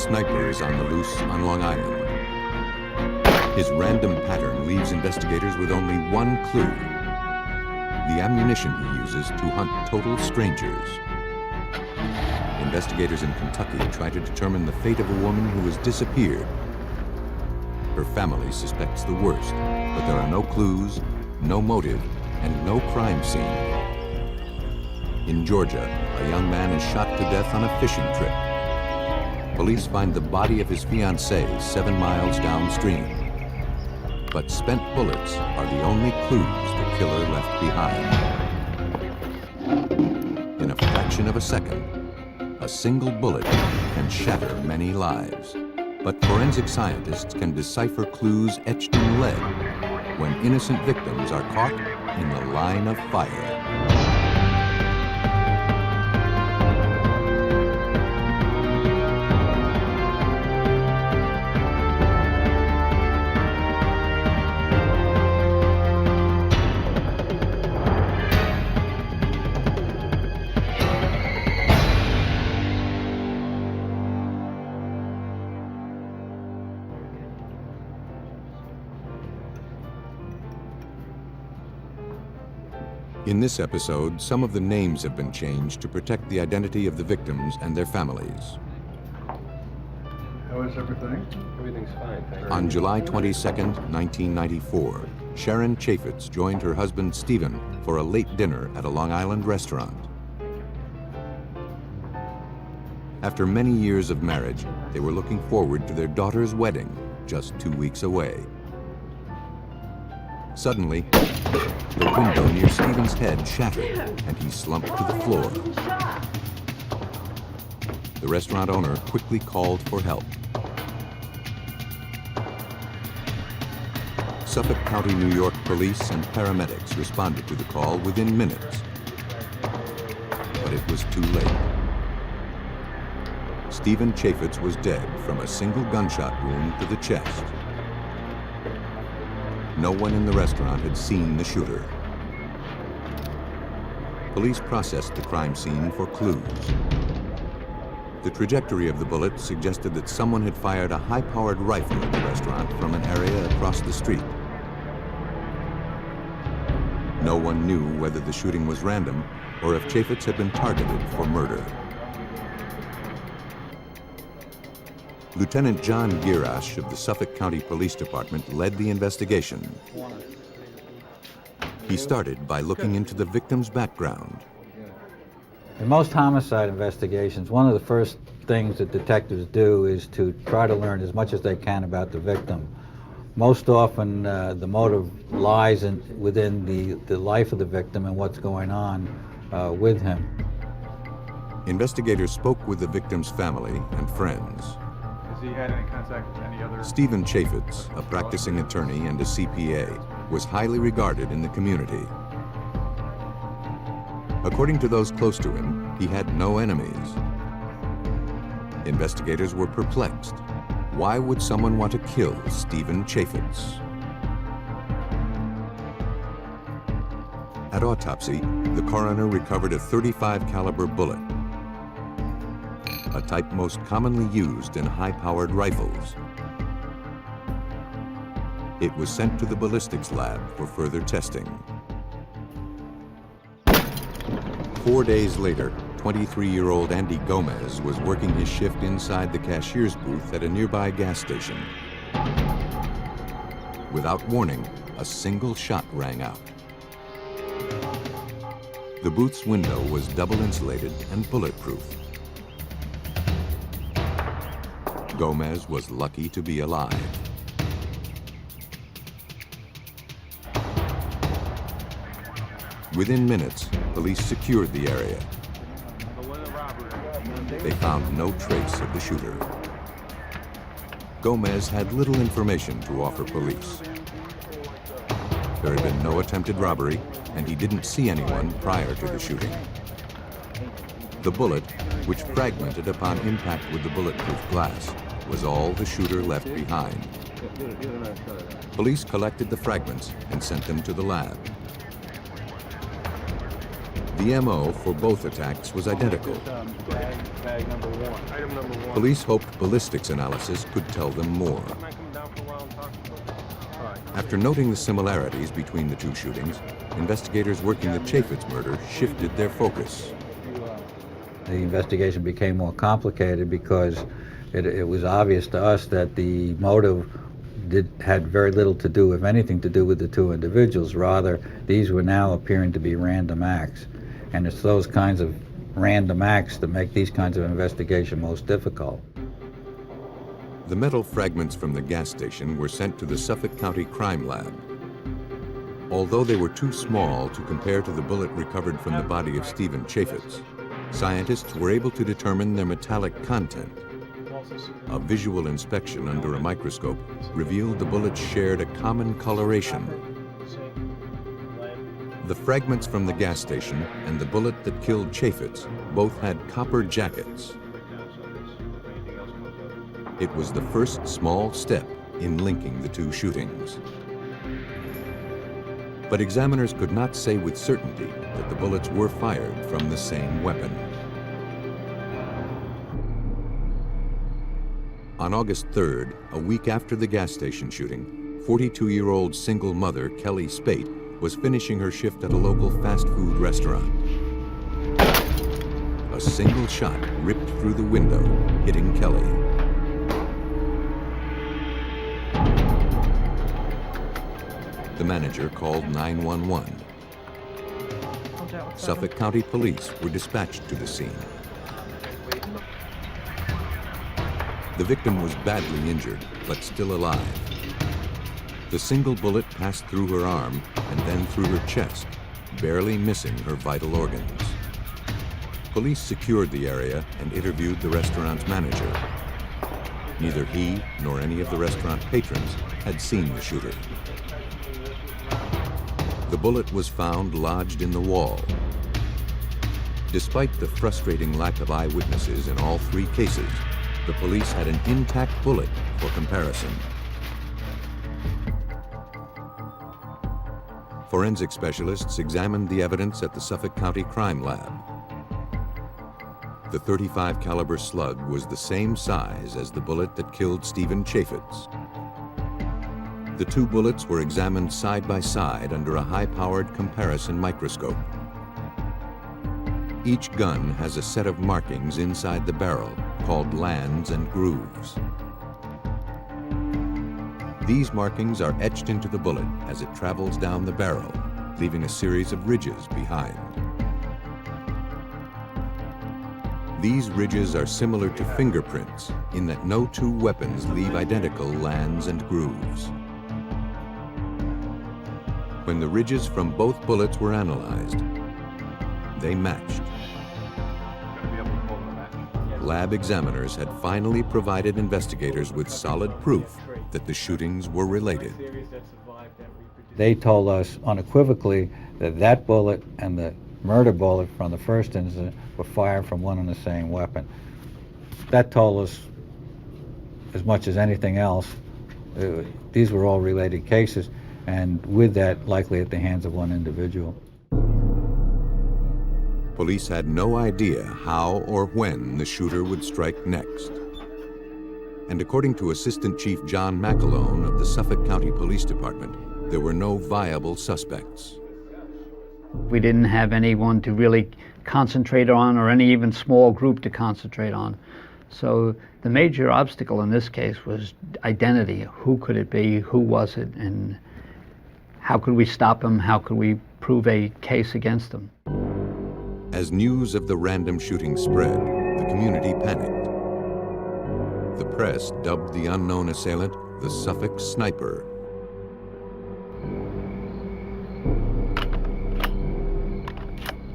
sniper is on the loose on Long Island. His random pattern leaves investigators with only one clue: the ammunition he uses to hunt total strangers. Investigators in Kentucky try to determine the fate of a woman who has disappeared. Her family suspects the worst, but there are no clues, no motive, and no crime scene. In Georgia, a young man is shot to death on a fishing trip. Police find the body of his fiancée 7 miles downstream. But spent bullets are the only clues the killer left behind. In a fraction of a second, a single bullet can shatter many lives. But forensic scientists can decipher clues etched in lead when innocent victims are caught in the line of fire. In this episode, some of the names have been changed to protect the identity of the victims and their families. How is everything? Everything's fine, thank you. On July 22nd, 1994, Sharon Chaffetz joined her husband Stephen for a late dinner at a Long Island restaurant. After many years of marriage, they were looking forward to their daughter's wedding, just 2 weeks away. Suddenly, the window near Stephen's head shattered, and he slumped to the floor. The restaurant owner quickly called for help. Suffolk County, New York police and paramedics responded to the call within minutes. But it was too late. Stephen Chaffetz was dead from a single gunshot wound to the chest. No one in the restaurant had seen the shooter. Police processed the crime scene for clues. The trajectory of the bullet suggested that someone had fired a high-powered rifle at the restaurant from an area across the street. No one knew whether the shooting was random or if Chaffetz had been targeted for murder. Lieutenant John Girash of the Suffolk County Police Department led the investigation. He started by looking into the victim's background. In most homicide investigations, one of the first things that detectives do is to try to learn as much as they can about the victim. Most often, the motive lies within the life of the victim and what's going on with him. Investigators spoke with the victim's family and friends. Has he had any contact with any other? Stephen Chaffetz, a practicing attorney and a CPA, was highly regarded in the community. According to those close to him, he had no enemies. Investigators were perplexed. Why would someone want to kill Stephen Chaffetz? At autopsy, the coroner recovered a .35 caliber bullet, a type most commonly used in high-powered rifles. It was sent to the ballistics lab for further testing. 4 days later, 23-year-old Andy Gomez was working his shift inside the cashier's booth at a nearby gas station. Without warning, a single shot rang out. The booth's window was double insulated and bulletproof. Gomez was lucky to be alive. Within minutes, police secured the area. They found no trace of the shooter. Gomez had little information to offer police. There had been no attempted robbery, and he didn't see anyone prior to the shooting. The bullet, which fragmented upon impact with the bulletproof glass, was all the shooter left behind. Police collected the fragments and sent them to the lab. The MO for both attacks was identical. Bag number one. Item number one. Police hoped ballistics analysis could tell them more. After noting the similarities between the two shootings, investigators working the Chaffetz murder shifted their focus. The investigation became more complicated because it was obvious to us that the motive had very little to do, if anything, to do with the two individuals. Rather, these were now appearing to be random acts. And it's those kinds of random acts that make these kinds of investigation most difficult. The metal fragments from the gas station were sent to the Suffolk County Crime Lab. Although they were too small to compare to the bullet recovered from the body of Stephen Chaffetz, scientists were able to determine their metallic content. A visual inspection under a microscope revealed the bullets shared a common coloration. The fragments from the gas station and the bullet that killed Chaffetz both had copper jackets. It was the first small step in linking the two shootings. But examiners could not say with certainty that the bullets were fired from the same weapon. On August 3rd, a week after the gas station shooting, 42-year-old single mother Kelly Spate was finishing her shift at a local fast food restaurant. A single shot ripped through the window, hitting Kelly. The manager called 911. Suffolk County Police were dispatched to the scene. The victim was badly injured, but still alive. The single bullet passed through her arm and then through her chest, barely missing her vital organs. Police secured the area and interviewed the restaurant's manager. Neither he nor any of the restaurant patrons had seen the shooter. The bullet was found lodged in the wall. Despite the frustrating lack of eyewitnesses in all three cases, the police had an intact bullet for comparison. Forensic specialists examined the evidence at the Suffolk County Crime Lab. The .35 caliber slug was the same size as the bullet that killed Stephen Chaffetz. The two bullets were examined side by side under a high-powered comparison microscope. Each gun has a set of markings inside the barrel called lands and grooves. These markings are etched into the bullet as it travels down the barrel, leaving a series of ridges behind. These ridges are similar to fingerprints in that no two weapons leave identical lands and grooves. When the ridges from both bullets were analyzed, they matched. Lab examiners had finally provided investigators with solid proof that the shootings were related. They told us unequivocally that that bullet and the murder bullet from the first incident were fired from one and the same weapon. That told us as much as anything else. These were all related cases, and with that, likely at the hands of one individual. Police had no idea how or when the shooter would strike next. And according to Assistant Chief John McAlone of the Suffolk County Police Department, there were no viable suspects. We didn't have anyone to really concentrate on, or any even small group to concentrate on. So the major obstacle in this case was identity. Who could it be? Who was it? And how could we stop him? How could we prove a case against him? As news of the random shooting spread, the community panicked. The press dubbed the unknown assailant the Suffolk Sniper.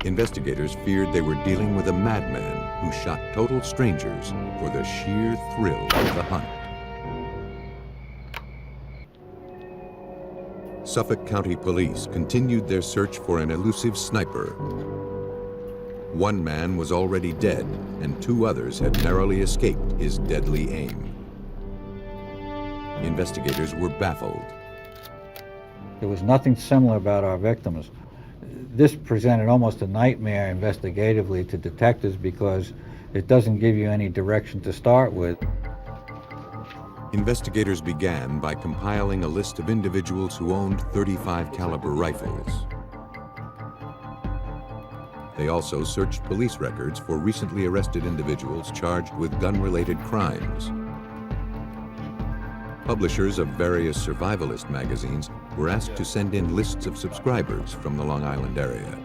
Investigators feared they were dealing with a madman who shot total strangers for the sheer thrill of the hunt. Suffolk County Police continued their search for an elusive sniper. One man was already dead, and two others had narrowly escaped his deadly aim. Investigators were baffled. There was nothing similar about our victims. this presented almost a nightmare investigatively to detectives because it doesn't give you any direction to start with. Investigators began by compiling a list of individuals who owned .35 caliber rifles. They also searched police records for recently arrested individuals charged with gun-related crimes. Publishers of various survivalist magazines were asked to send in lists of subscribers from the Long Island area.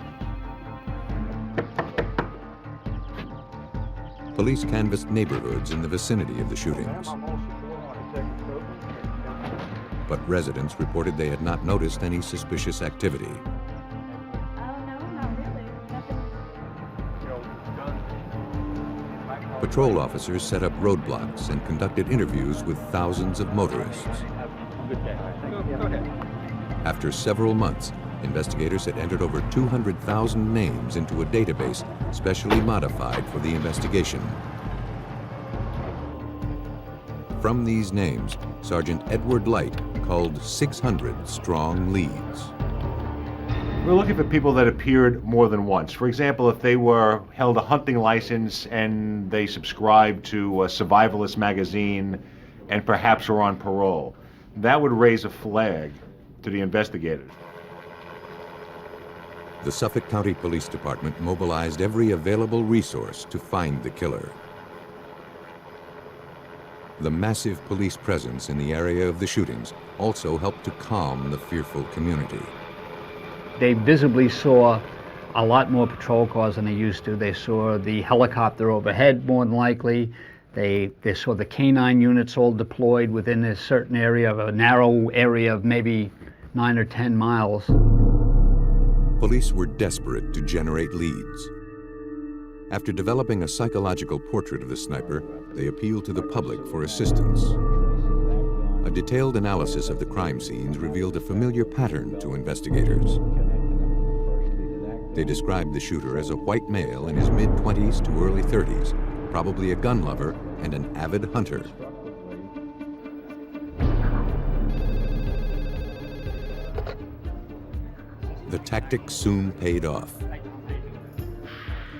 Police canvassed neighborhoods in the vicinity of the shootings. But residents reported they had not noticed any suspicious activity. Patrol officers set up roadblocks and conducted interviews with thousands of motorists. After several months, investigators had entered over 200,000 names into a database specially modified for the investigation. From these names, Sergeant Edward Light culled 600 strong leads. We're looking for people that appeared more than once. For example, if they held a hunting license and they subscribed to a survivalist magazine and perhaps were on parole, that would raise a flag to the investigators. The Suffolk County Police Department mobilized every available resource to find the killer. The massive police presence in the area of the shootings also helped to calm the fearful community. They visibly saw a lot more patrol cars than they used to. They saw the helicopter overhead more than likely. They saw the canine units all deployed within a certain area of a narrow area of maybe 9 or 10 miles. Police were desperate to generate leads. After developing a psychological portrait of the sniper, they appealed to the public for assistance. A detailed analysis of the crime scenes revealed a familiar pattern to investigators. They described the shooter as a white male in his mid-20s to early 30s, probably a gun lover and an avid hunter. The tactic soon paid off.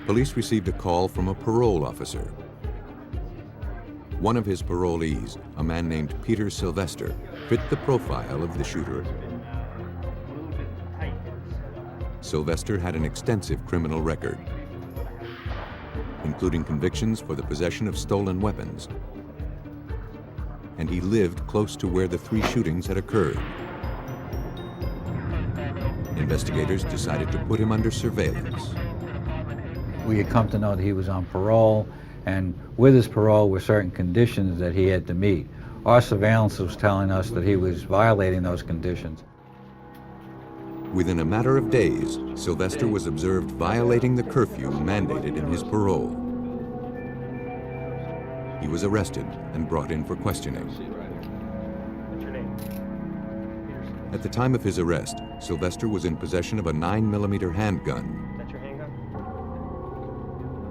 Police received a call from a parole officer. One of his parolees, a man named Peter Sylvester, fit the profile of the shooter. Sylvester had an extensive criminal record, including convictions for the possession of stolen weapons, and he lived close to where the 3 shootings had occurred. Investigators decided to put him under surveillance. We had come to know that he was on parole, and with his parole were certain conditions that he had to meet. Our surveillance was telling us that he was violating those conditions. Within a matter of days, Sylvester was observed violating the curfew mandated in his parole. He was arrested and brought in for questioning. At the time of his arrest, Sylvester was in possession of a 9mm handgun.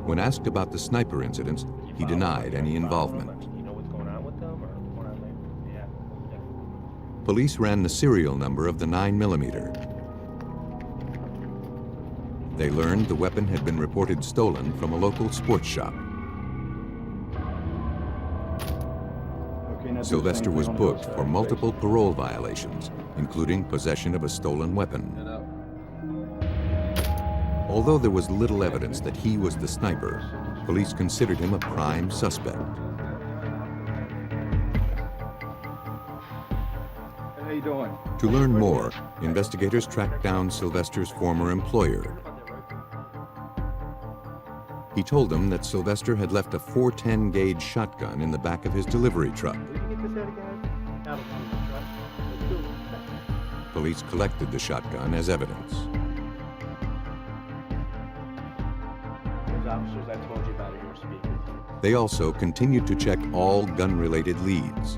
When asked about the sniper incidents, he denied any involvement. Police ran the serial number of the 9mm. They learned the weapon had been reported stolen from a local sports shop. Sylvester was booked for multiple parole violations, including possession of a stolen weapon. Although there was little evidence that he was the sniper, police considered him a prime suspect. How you doing? To learn more, investigators tracked down Sylvester's former employer. He told them that Sylvester had left a .410 gauge shotgun in the back of his delivery truck. Police collected the shotgun as evidence. Those officers I told you about are your speakers. They also continued to check all gun-related leads.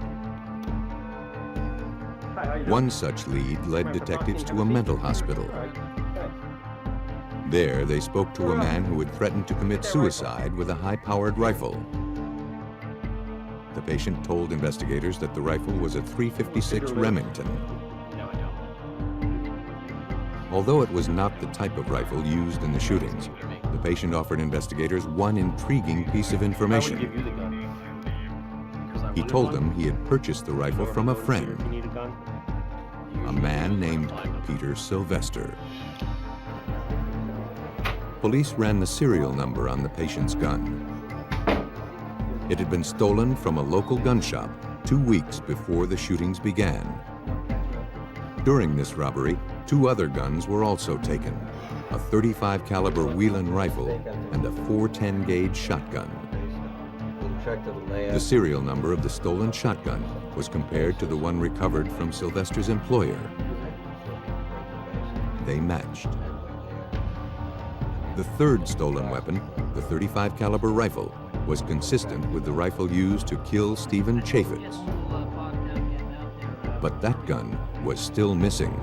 One such lead led detectives to a mental hospital. There, they spoke to a man who had threatened to commit suicide with a high-powered rifle. The patient told investigators that the rifle was a .356 Remington. Although it was not the type of rifle used in the shootings, the patient offered investigators one intriguing piece of I would information. give you the gun. 'Cause I He wanted told one. them he had purchased the rifle from a friend, If you need a gun, a man named Peter Sylvester. Police ran the serial number on the patient's gun. It had been stolen from a local gun shop 2 weeks before the shootings began. During this robbery, 2 other guns were also taken, a .35 caliber Whelan rifle and a .410 gauge shotgun. The serial number of the stolen shotgun was compared to the one recovered from Sylvester's employer. They matched. The third stolen weapon, the .35 caliber rifle, was consistent with the rifle used to kill Stephen Chaffetz. But that gun was still missing.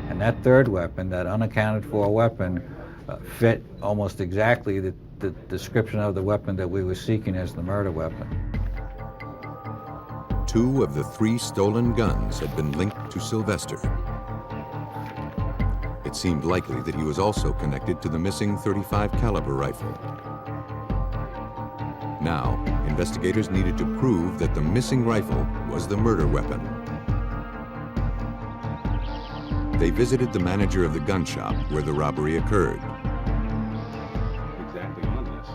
And that third weapon, that unaccounted for weapon, fit almost exactly the description of the weapon that we were seeking as the murder weapon. 2 of the 3 stolen guns had been linked to Sylvester. It seemed likely that he was also connected to the missing .35 caliber rifle. Now, investigators needed to prove that the missing rifle was the murder weapon. They visited the manager of the gun shop where the robbery occurred. Exactly on this.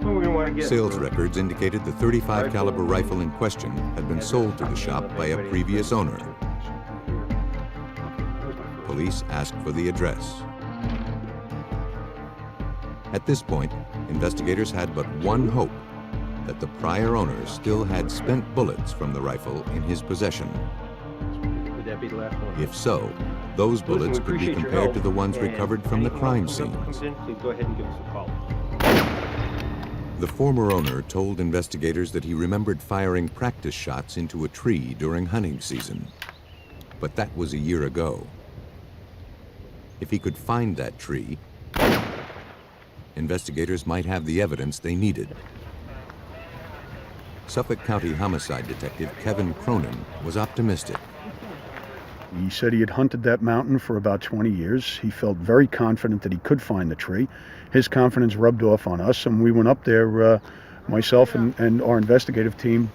who we want to get? Sales records indicated the .35 caliber rifle in question had been sold to the shop by a previous owner. Police asked for the address. At this point, investigators had but one hope, that the prior owner still had spent bullets from the rifle in his possession. Would that be the last one? If so, those bullets we could be appreciate your compared to help, the ones and recovered from the anything crime else comes scenes. in, please go ahead and give us a call. The former owner told investigators that he remembered firing practice shots into a tree during hunting season. But that was a year ago. If he could find that tree, investigators might have the evidence they needed. Suffolk County homicide detective Kevin Cronin was optimistic. He said he had hunted that mountain for about 20 years. He felt very confident that he could find the tree. His confidence rubbed off on us, and we went up there, myself and our investigative team.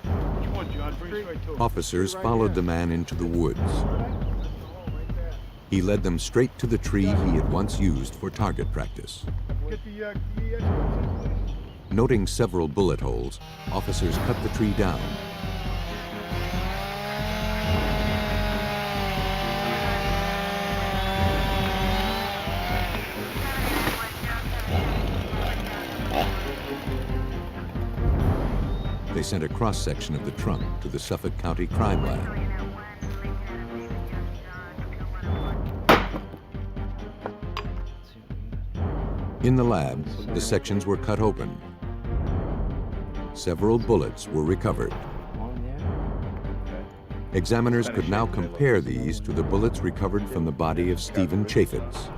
Officers followed the man into the woods. He led them straight to the tree he had once used for target practice. Noting several bullet holes, officers cut the tree down. They sent a cross-section of the trunk to the Suffolk County Crime Lab. In the lab, the sections were cut open. Several bullets were recovered. Examiners could now compare these to the bullets recovered from the body of Stephen Chaffetz.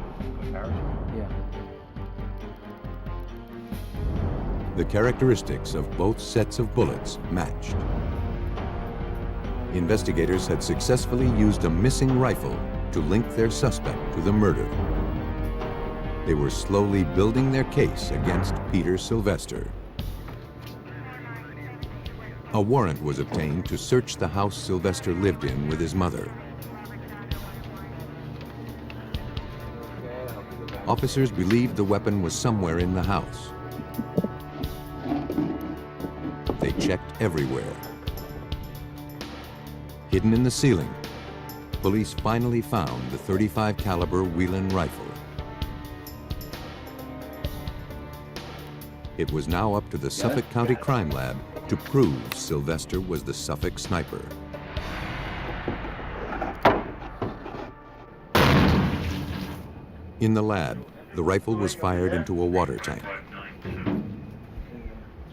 The characteristics of both sets of bullets matched. Investigators had successfully used a missing rifle to link their suspect to the murder. They were slowly building their case against Peter Sylvester. A warrant was obtained to search the house Sylvester lived in with his mother. Officers believed the weapon was somewhere in the house. They checked everywhere. Hidden in the ceiling, police finally found the .35 caliber Whelan rifle. It was now up to the Suffolk County Crime Lab to prove Sylvester was the Suffolk sniper. In the lab, the rifle was fired into a water tank.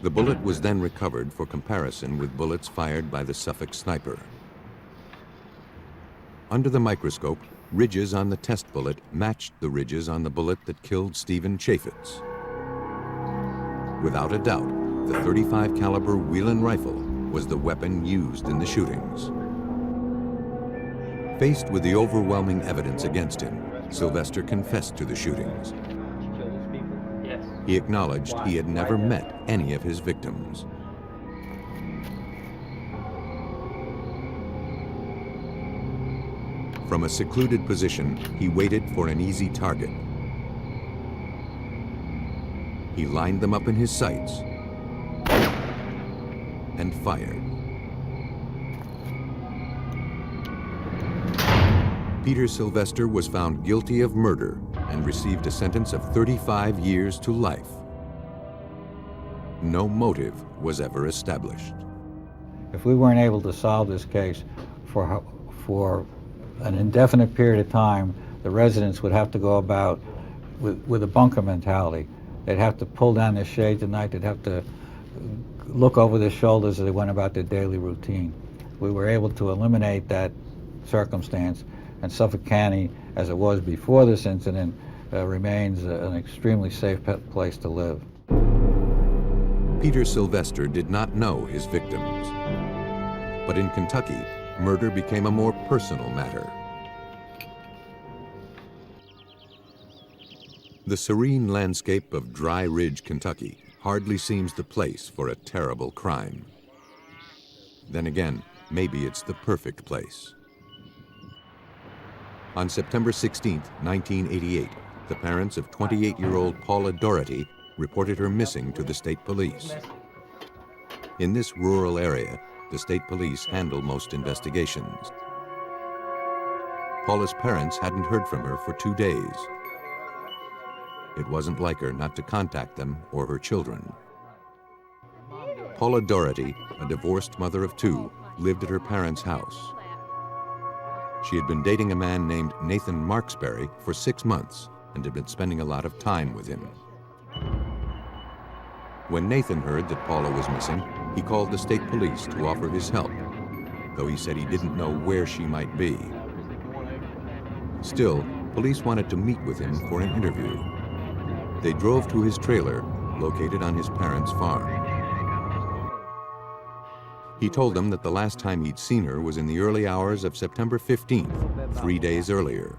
The bullet was then recovered for comparison with bullets fired by the Suffolk sniper. Under the microscope, ridges on the test bullet matched the ridges on the bullet that killed Stephen Chaffetz. Without a doubt, the .35 caliber Whelan rifle was the weapon used in the shootings. Faced with the overwhelming evidence against him, Sylvester confessed to the shootings. Did you kill these people? Yes. He acknowledged he had never met any of his victims. From a secluded position, he waited for an easy target. He lined them up in his sights and fired. Peter Sylvester was found guilty of murder and received a sentence of 35 years to life. No motive was ever established. If we weren't able to solve this case for an indefinite period of time, the residents would have to go about with a bunker mentality. They'd have to pull down their shades at night. They'd have to look over their shoulders as they went about their daily routine. We were able to eliminate that circumstance, and Suffolk County, as it was before this incident, remains an extremely safe place to live. Peter Sylvester did not know his victims. But in Kentucky, murder became a more personal matter. The serene landscape of Dry Ridge, Kentucky, hardly seems the place for a terrible crime. Then again, maybe it's the perfect place. On September 16, 1988, the parents of 28-year-old Paula Doherty reported her missing to the state police. In this rural area, the state police handle most investigations. Paula's parents hadn't heard from her for 2 days. It wasn't like her not to contact them or her children. Paula Doherty, a divorced mother of 2, lived at her parents' house. She had been dating a man named Nathan Marksberry for 6 months and had been spending a lot of time with him. When Nathan heard that Paula was missing, he called the state police to offer his help, though he said he didn't know where she might be. Still, police wanted to meet with him for an interview. They drove to his trailer, located on his parents' farm. He told them that the last time he'd seen her was in the early hours of September 15th, 3 days earlier.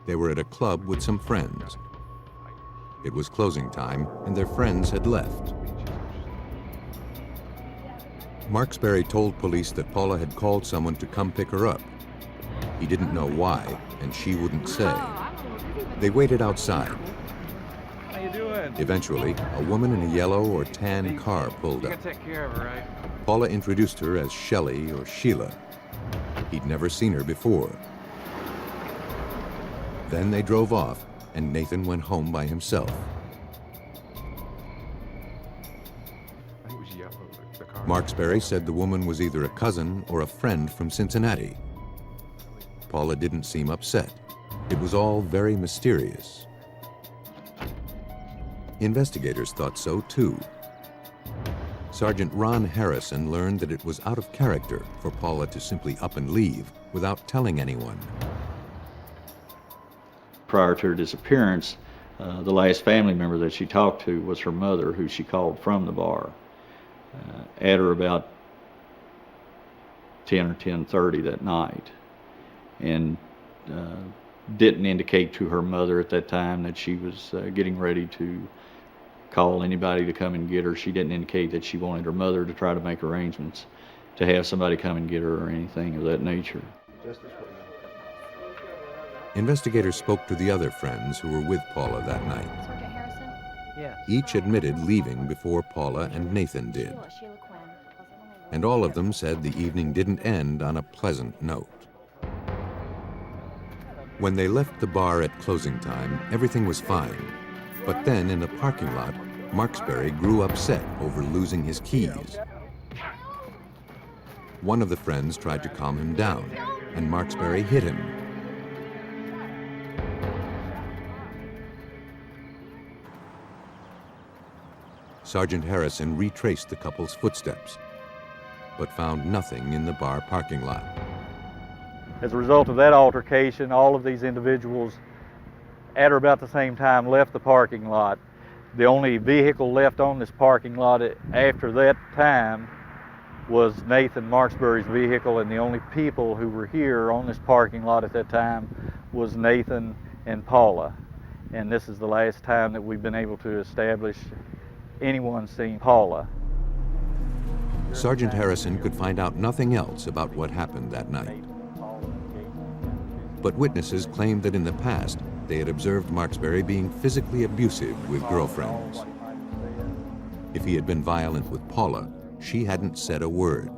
They were at a club with some friends. It was closing time, and their friends had left. Marksberry told police that Paula had called someone to come pick her up. He didn't know why, and she wouldn't say. They waited outside. How you doing? Eventually, a woman in a yellow or tan car pulled You up. gotta take care of her, right? Paula introduced her as Shelley or Sheila. He'd never seen her before. Then they drove off, and Nathan went home by himself. Marksberry said the woman was either a cousin or a friend from Cincinnati. Paula didn't seem upset. It was all very mysterious. Investigators thought so too. Sergeant Ron Harrison learned that it was out of character for Paula to simply up and leave without telling anyone. Prior to her disappearance, the last family member that she talked to was her mother, who she called from the bar. At her about 10 or 10:30 that night, and didn't indicate to her mother at that time that she was getting ready to call anybody to come and get her. She didn't indicate that she wanted her mother to try to make arrangements to have somebody come and get her or anything of that nature. Investigators spoke to the other friends who were with Paula that night. Sergeant Harrison? Yes. Each admitted leaving before Paula and Nathan did. Sheila Quinn. And all of them said the evening didn't end on a pleasant note. When they left the bar at closing time, everything was fine. But then in the parking lot, Marksberry grew upset over losing his keys. One of the friends tried to calm him down, and Marksberry hit him. Sergeant Harrison retraced the couple's footsteps, but found nothing in the bar parking lot. As a result of that altercation, all of these individuals at or about the same time left the parking lot. The only vehicle left on this parking lot after that time was Nathan Marksberry's vehicle, and the only people who were here on this parking lot at that time was Nathan and Paula. And this is the last time that we've been able to establish anyone seen Paula. Sergeant Harrison could find out nothing else about what happened that night. But witnesses claimed that in the past, they had observed Marksbury being physically abusive with girlfriends. If he had been violent with Paula, she hadn't said a word.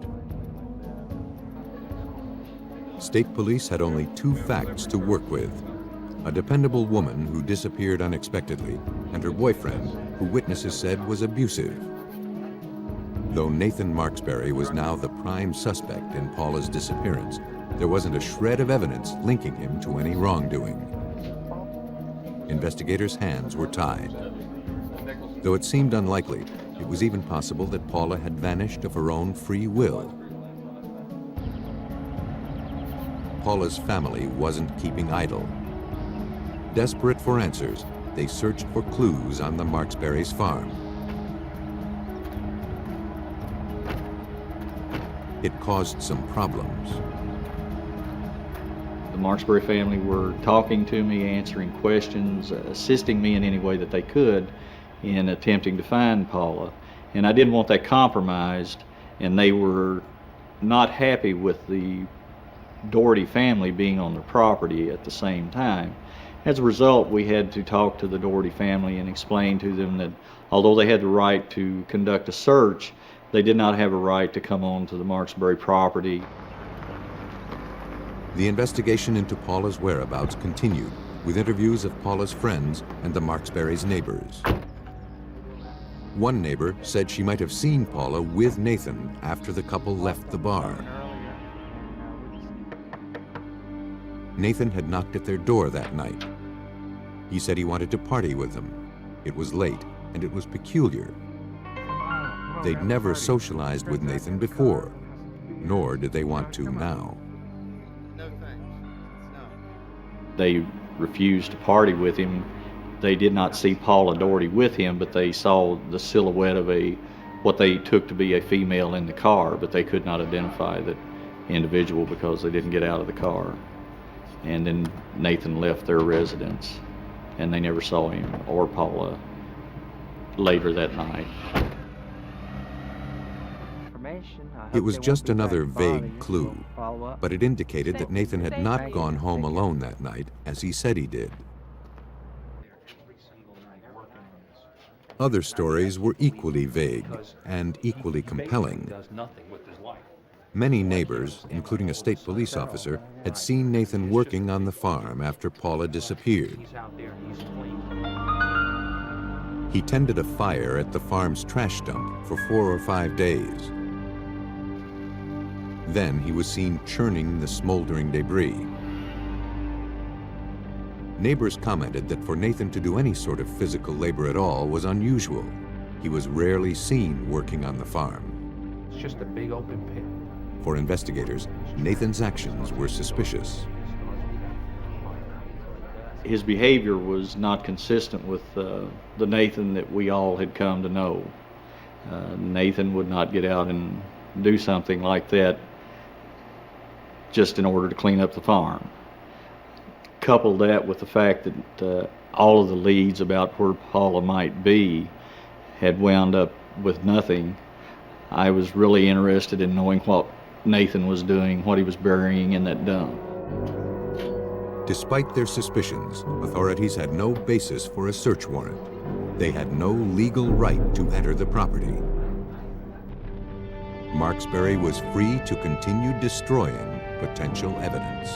State police had only two facts to work with: a dependable woman who disappeared unexpectedly, and her boyfriend, who witnesses said was abusive. Though Nathan Marksbury was now the prime suspect in Paula's disappearance, there wasn't a shred of evidence linking him to any wrongdoing. Investigators' hands were tied. Though it seemed unlikely, it was even possible that Paula had vanished of her own free will. Paula's family wasn't keeping idle. Desperate for answers, they searched for clues on the Marksbury's farm. It caused some problems. The Marksbury family were talking to me, answering questions, assisting me in any way that they could in attempting to find Paula. And I didn't want that compromised, and they were not happy with the Doherty family being on their property at the same time. As a result, we had to talk to the Doherty family and explain to them that although they had the right to conduct a search, they did not have a right to come on to the Marksbury property. The investigation into Paula's whereabouts continued, with interviews of Paula's friends and the Marksbury's neighbors. One neighbor said she might have seen Paula with Nathan after the couple left the bar. Nathan had knocked at their door that night. He said he wanted to party with them. It was late, and it was peculiar. They'd never socialized with Nathan before, nor did they want to now. They refused to party with him. They did not see Paula Doherty with him, but they saw the silhouette of what they took to be a female in the car, but they could not identify that individual because they didn't get out of the car. And then Nathan left their residence, and they never saw him or Paula later that night. It was just another vague clue, but it indicated that Nathan had not gone home alone that night, as he said he did. Other stories were equally vague and equally compelling. Many neighbors, including a state police officer, had seen Nathan working on the farm after Paula disappeared. He tended a fire at the farm's trash dump for 4 or 5 days. Then he was seen churning the smoldering debris. Neighbors commented that for Nathan to do any sort of physical labor at all was unusual. He was rarely seen working on the farm. It's just a big open pit. For investigators, Nathan's actions were suspicious. His behavior was not consistent with the Nathan that we all had come to know. Nathan would not get out and do something like that just in order to clean up the farm. Couple that with the fact that all of the leads about where Paula might be had wound up with nothing. I was really interested in knowing what Nathan was doing, what he was burying in that dump. Despite their suspicions, authorities had no basis for a search warrant. They had no legal right to enter the property. Marksbury was free to continue destroying potential evidence.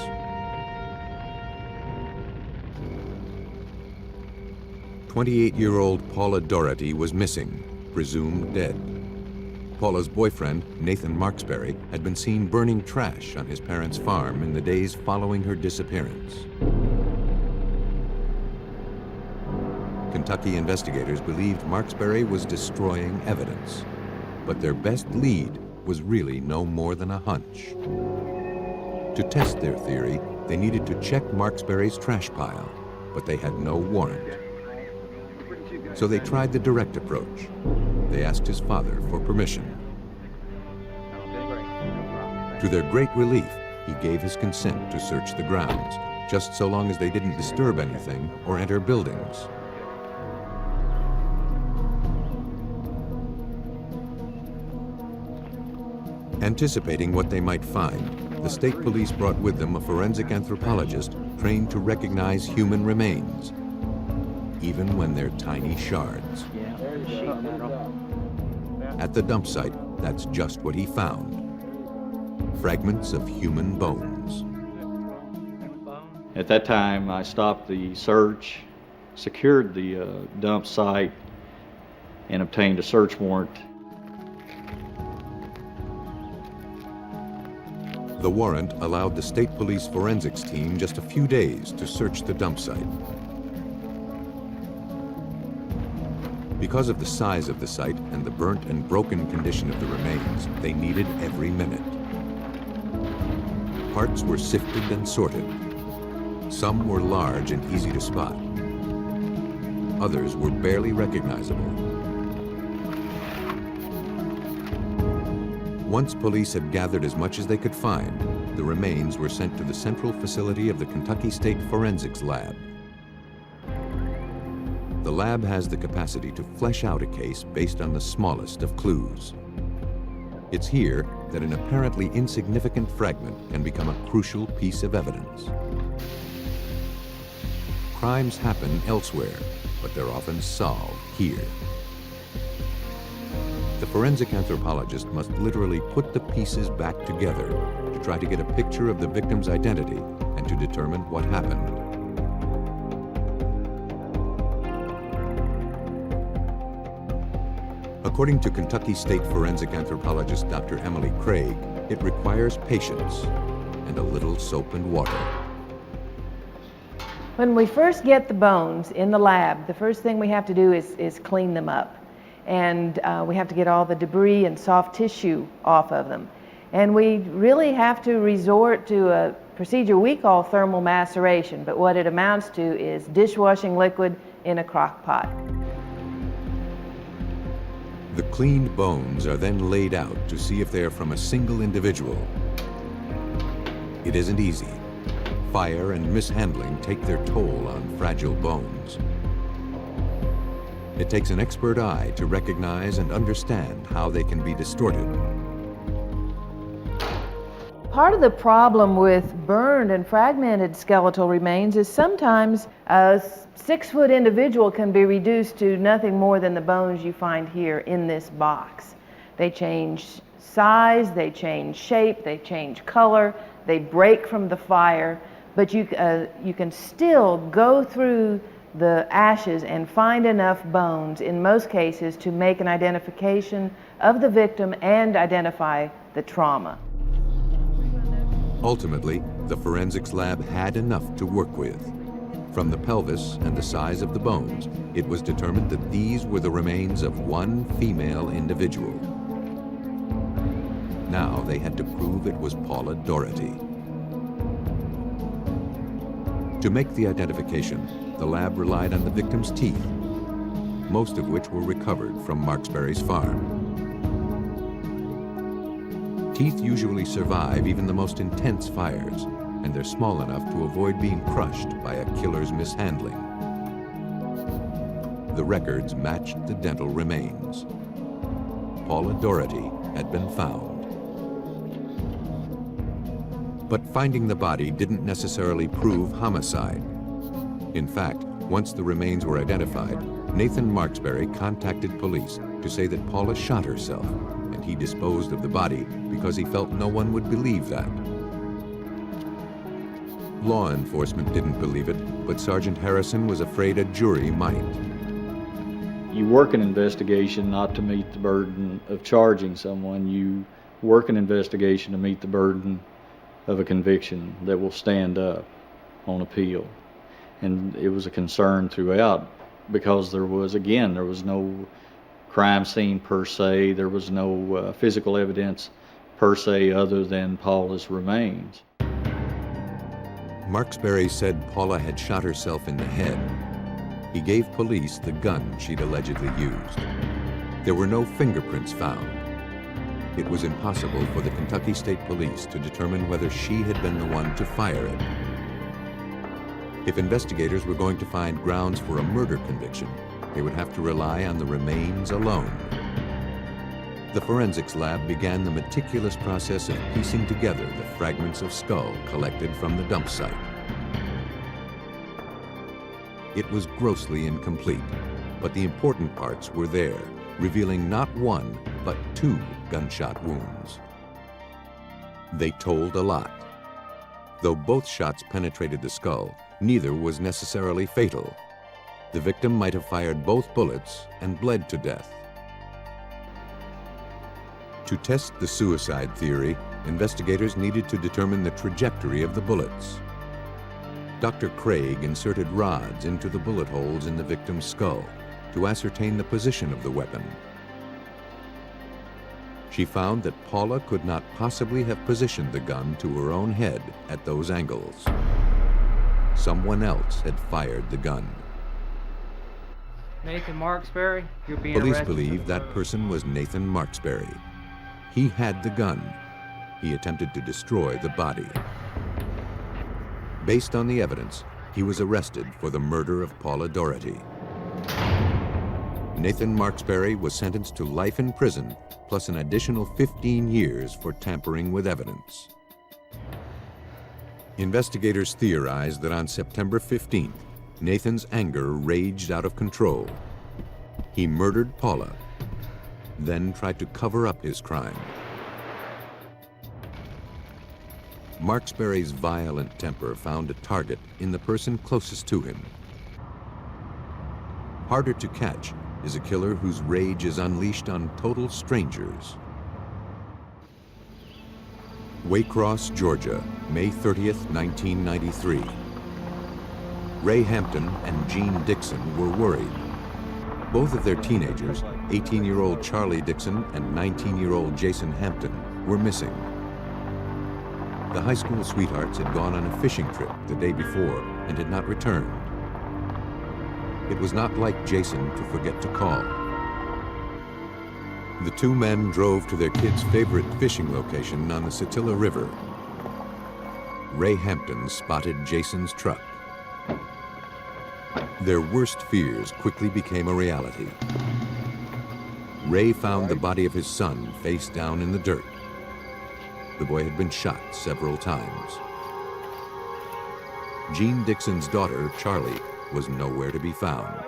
"28-year-old Paula Doherty was missing, presumed dead. Paula's boyfriend, Nathan Marksbury, had been seen burning trash on his parents' farm in the days following her disappearance. Kentucky investigators believed Marksbury was destroying evidence, but their best lead was really no more than a hunch. To test their theory, they needed to check Marksbury's trash pile, but they had no warrant. So they tried the direct approach. They asked his father for permission. To their great relief, he gave his consent to search the grounds, just so long as they didn't disturb anything or enter buildings. Anticipating what they might find, the state police brought with them a forensic anthropologist trained to recognize human remains, even when they're tiny shards. At the dump site, that's just what he found. Fragments of human bones. At that time, I stopped the search, secured the dump site, and obtained a search warrant. The warrant allowed the state police forensics team just a few days to search the dump site. Because of the size of the site and the burnt and broken condition of the remains, they needed every minute. Parts were sifted and sorted. Some were large and easy to spot. Others were barely recognizable. Once police had gathered as much as they could find, the remains were sent to the central facility of the Kentucky State Forensics Lab. The lab has the capacity to flesh out a case based on the smallest of clues. It's here that an apparently insignificant fragment can become a crucial piece of evidence. Crimes happen elsewhere, but they're often solved here. The forensic anthropologist must literally put the pieces back together to try to get a picture of the victim's identity and to determine what happened. According to Kentucky State forensic anthropologist Dr. Emily Craig, it requires patience and a little soap and water. When we first get the bones in the lab, the first thing we have to do is clean them up. And we have to get all the debris and soft tissue off of them. And we really have to resort to a procedure we call thermal maceration, but what it amounts to is dishwashing liquid in a crock pot. The cleaned bones are then laid out to see if they are from a single individual. It isn't easy. Fire and mishandling take their toll on fragile bones. It takes an expert eye to recognize and understand how they can be distorted. Part of the problem with burned and fragmented skeletal remains is sometimes a 6-foot individual can be reduced to nothing more than the bones you find here in this box. They change size, they change shape, they change color, they break from the fire, but you can still go through the ashes and find enough bones in most cases to make an identification of the victim and identify the trauma. Ultimately, the forensics lab had enough to work with. From the pelvis and the size of the bones, it was determined that these were the remains of one female individual. Now they had to prove it was Paula Doherty. To make the identification, the lab relied on the victim's teeth, most of which were recovered from Marksbury's farm. Teeth usually survive even the most intense fires, and they're small enough to avoid being crushed by a killer's mishandling. The records matched the dental remains. Paula Doherty had been found. But finding the body didn't necessarily prove homicide. In fact, once the remains were identified, Nathan Marksbury contacted police to say that Paula shot herself, and he disposed of the body because he felt no one would believe that. Law enforcement didn't believe it, but Sergeant Harrison was afraid a jury might. You work an investigation not to meet the burden of charging someone. You work an investigation to meet the burden of a conviction that will stand up on appeal. And it was a concern throughout because there was no crime scene per se, there was no physical evidence per se other than Paula's remains. Marksbury said Paula had shot herself in the head. He gave police the gun she'd allegedly used. There were no fingerprints found. It was impossible for the Kentucky State Police to determine whether she had been the one to fire it. If investigators were going to find grounds for a murder conviction, they would have to rely on the remains alone. The forensics lab began the meticulous process of piecing together the fragments of skull collected from the dump site. It was grossly incomplete, but the important parts were there, revealing not one, but 2 gunshot wounds. They told a lot. Though both shots penetrated the skull, neither was necessarily fatal. The victim might have fired both bullets and bled to death. To test the suicide theory, investigators needed to determine the trajectory of the bullets. Dr. Craig inserted rods into the bullet holes in the victim's skull to ascertain the position of the weapon. She found that Paula could not possibly have positioned the gun to her own head at those angles. Someone else had fired the gun. Nathan Marksberry, you're being Police arrested. believe that person was Nathan Marksberry. He had the gun. He attempted to destroy the body. Based on the evidence, he was arrested for the murder of Paula Doherty. Nathan Marksberry was sentenced to life in prison, plus an additional 15 years for tampering with evidence. Investigators theorized that on September 15th, Nathan's anger raged out of control. He murdered Paula, then tried to cover up his crime. Marksberry's violent temper found a target in the person closest to him. Harder to catch is a killer whose rage is unleashed on total strangers. Waycross, Georgia, May 30th, 1993. Ray Hampton and Jean Dixon were worried. Both of their teenagers, 18-year-old Charlie Dixon and 19-year-old Jason Hampton, were missing. The high school sweethearts had gone on a fishing trip the day before and had not returned. It was not like Jason to forget to call. The 2 men drove to their kids' favorite fishing location on the Satilla River. Ray Hampton spotted Jason's truck. Their worst fears quickly became a reality. Ray found the body of his son face down in the dirt. The boy had been shot several times. Jean Dixon's daughter, Charlie, was nowhere to be found.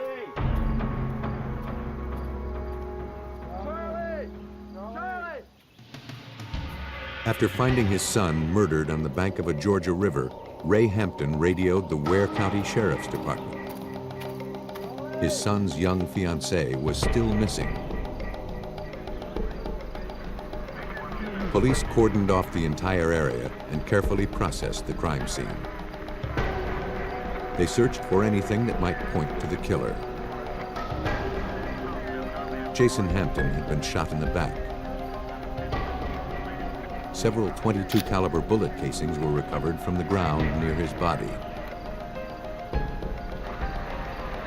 After finding his son murdered on the bank of a Georgia river, Ray Hampton radioed the Ware County Sheriff's Department. His son's young fiancée was still missing. Police cordoned off the entire area and carefully processed the crime scene. They searched for anything that might point to the killer. Jason Hampton had been shot in the back. Several .22 caliber bullet casings were recovered from the ground near his body.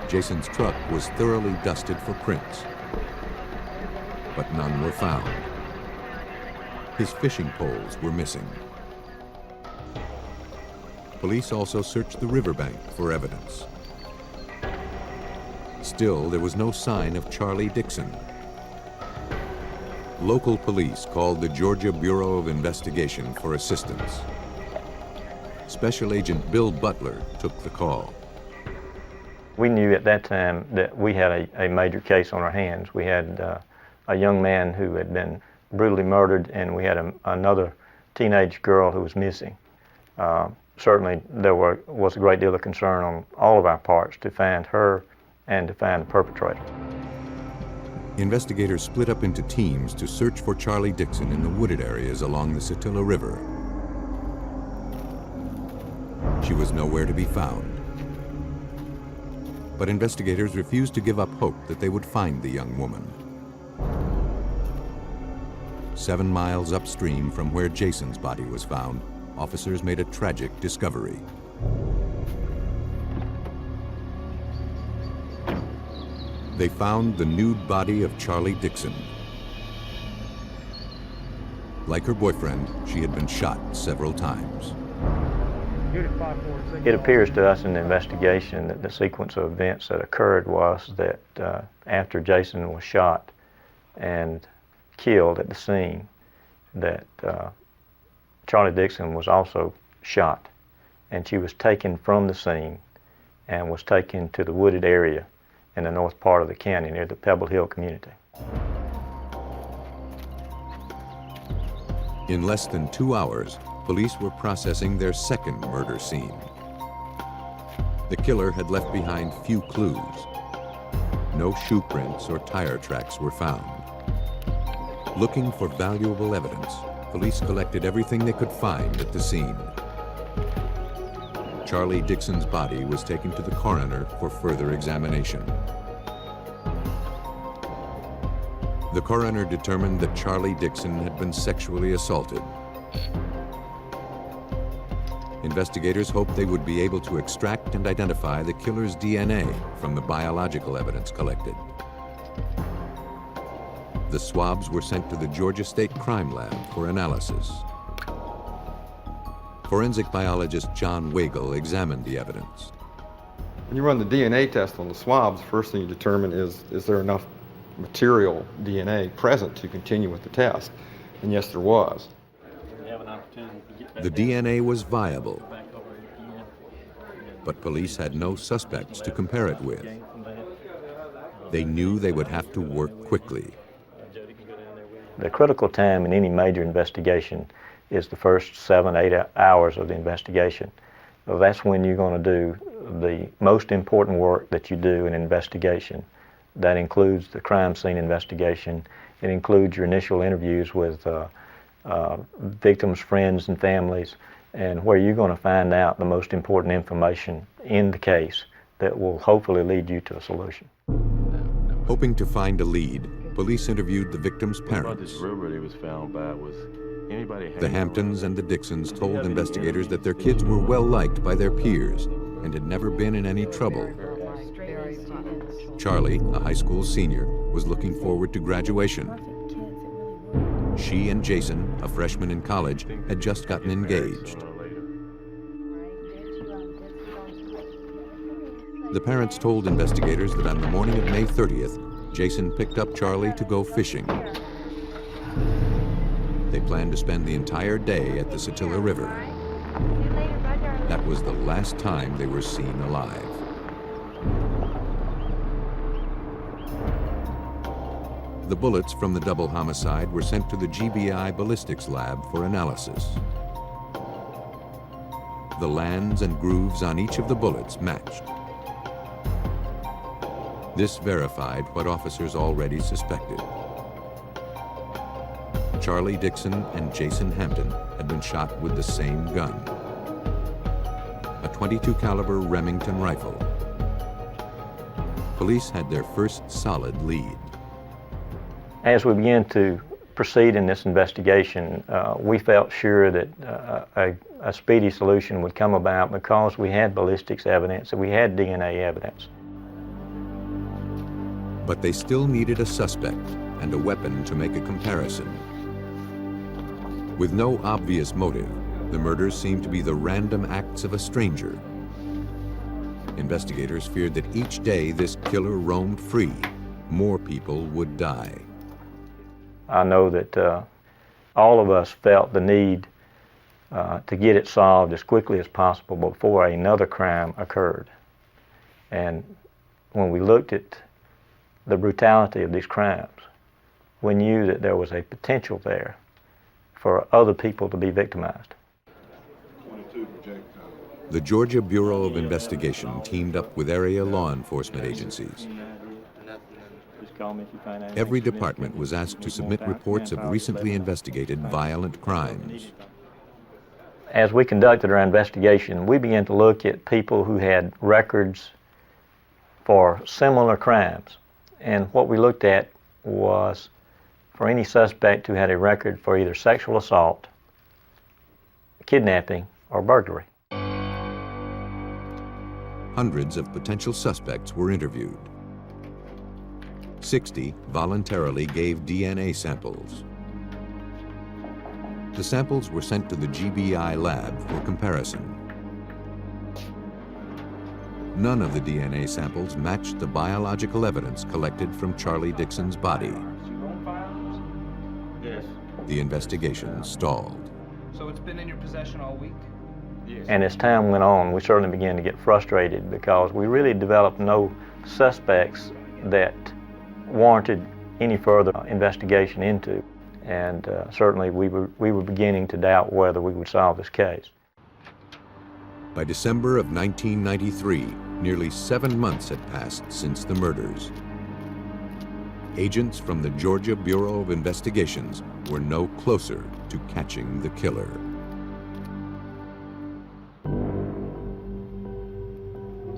Jason's truck was thoroughly dusted for prints, but none were found. His fishing poles were missing. Police also searched the riverbank for evidence. Still, there was no sign of Charlie Dixon. Local police called the Georgia Bureau of Investigation for assistance. Special Agent Bill Butler took the call. We knew at that time that we had a major case on our hands. We had a young man who had been brutally murdered, and we had another teenage girl who was missing. Certainly there was a great deal of concern on all of our parts to find her and to find the perpetrator. Investigators split up into teams to search for Charlie Dixon in the wooded areas along the Satilla River. She was nowhere to be found. But investigators refused to give up hope that they would find the young woman. 7 miles upstream from where Jason's body was found, officers made a tragic discovery. They found the nude body of Charlie Dixon. Like her boyfriend, she had been shot several times. It appears to us in the investigation that the sequence of events that occurred was that after Jason was shot and killed at the scene, that Charlie Dixon was also shot, and she was taken from the scene and was taken to the wooded area in the north part of the county near the Pebble Hill community. In less than 2 hours, police were processing their second murder scene. The killer had left behind few clues. No shoe prints or tire tracks were found. Looking for valuable evidence, police collected everything they could find at the scene. Charlie Dixon's body was taken to the coroner for further examination. The coroner determined that Charlie Dixon had been sexually assaulted. Investigators hoped they would be able to extract and identify the killer's DNA from the biological evidence collected. The swabs were sent to the Georgia State Crime Lab for analysis. Forensic biologist John Wagle examined the evidence. When you run the DNA test on the swabs, the first thing you determine is there enough material DNA present to continue with the test? And yes, there was. The DNA was viable, but police had no suspects to compare it with. They knew they would have to work quickly. The critical time in any major investigation is the first 7-8 hours of the investigation. So that's when you're going to do the most important work that you do in an investigation. That includes the crime scene investigation. It includes your initial interviews with victims' friends and families, and where you're going to find out the most important information in the case that will hopefully lead you to a solution. Hoping to find a lead, police interviewed the victim's parents. The Hamptons and the Dixons told investigators that their kids were well liked by their peers and had never been in any trouble. Charlie, a high school senior, was looking forward to graduation. She and Jason, a freshman in college, had just gotten engaged. The parents told investigators that on the morning of May 30th, Jason picked up Charlie to go fishing. They planned to spend the entire day at the Satilla River. That was the last time they were seen alive. The bullets from the double homicide were sent to the GBI ballistics lab for analysis. The lands and grooves on each of the bullets matched. This verified what officers already suspected. Charlie Dixon and Jason Hampton had been shot with the same gun, a .22 caliber Remington rifle. Police had their first solid lead. As we began to proceed in this investigation, we felt sure that a speedy solution would come about because we had ballistics evidence and we had DNA evidence. But they still needed a suspect and a weapon to make a comparison. With no obvious motive, the murders seemed to be the random acts of a stranger. Investigators feared that each day this killer roamed free, more people would die. I know that all of us felt the need to get it solved as quickly as possible before another crime occurred. And when we looked at the brutality of these crimes, we knew that there was a potential there for other people to be victimized. The Georgia Bureau of Investigation teamed up with area law enforcement agencies. Every department was asked to submit reports of recently investigated violent crimes. As we conducted our investigation, we began to look at people who had records for similar crimes. And what we looked at was for any suspect who had a record for either sexual assault, kidnapping, or burglary. Hundreds of potential suspects were interviewed. 60 voluntarily gave DNA samples. The samples were sent to the GBI lab for comparison. None of the DNA samples matched the biological evidence collected from Charlie Dixon's body. Yes. The investigation stalled. So it's been in your possession all week? Yes. And as time went on, we certainly began to get frustrated because we really developed no suspects that warranted any further investigation into. And certainly we were beginning to doubt whether we would solve this case. By December of 1993, nearly 7 months had passed since the murders. Agents from the Georgia Bureau of Investigations were no closer to catching the killer.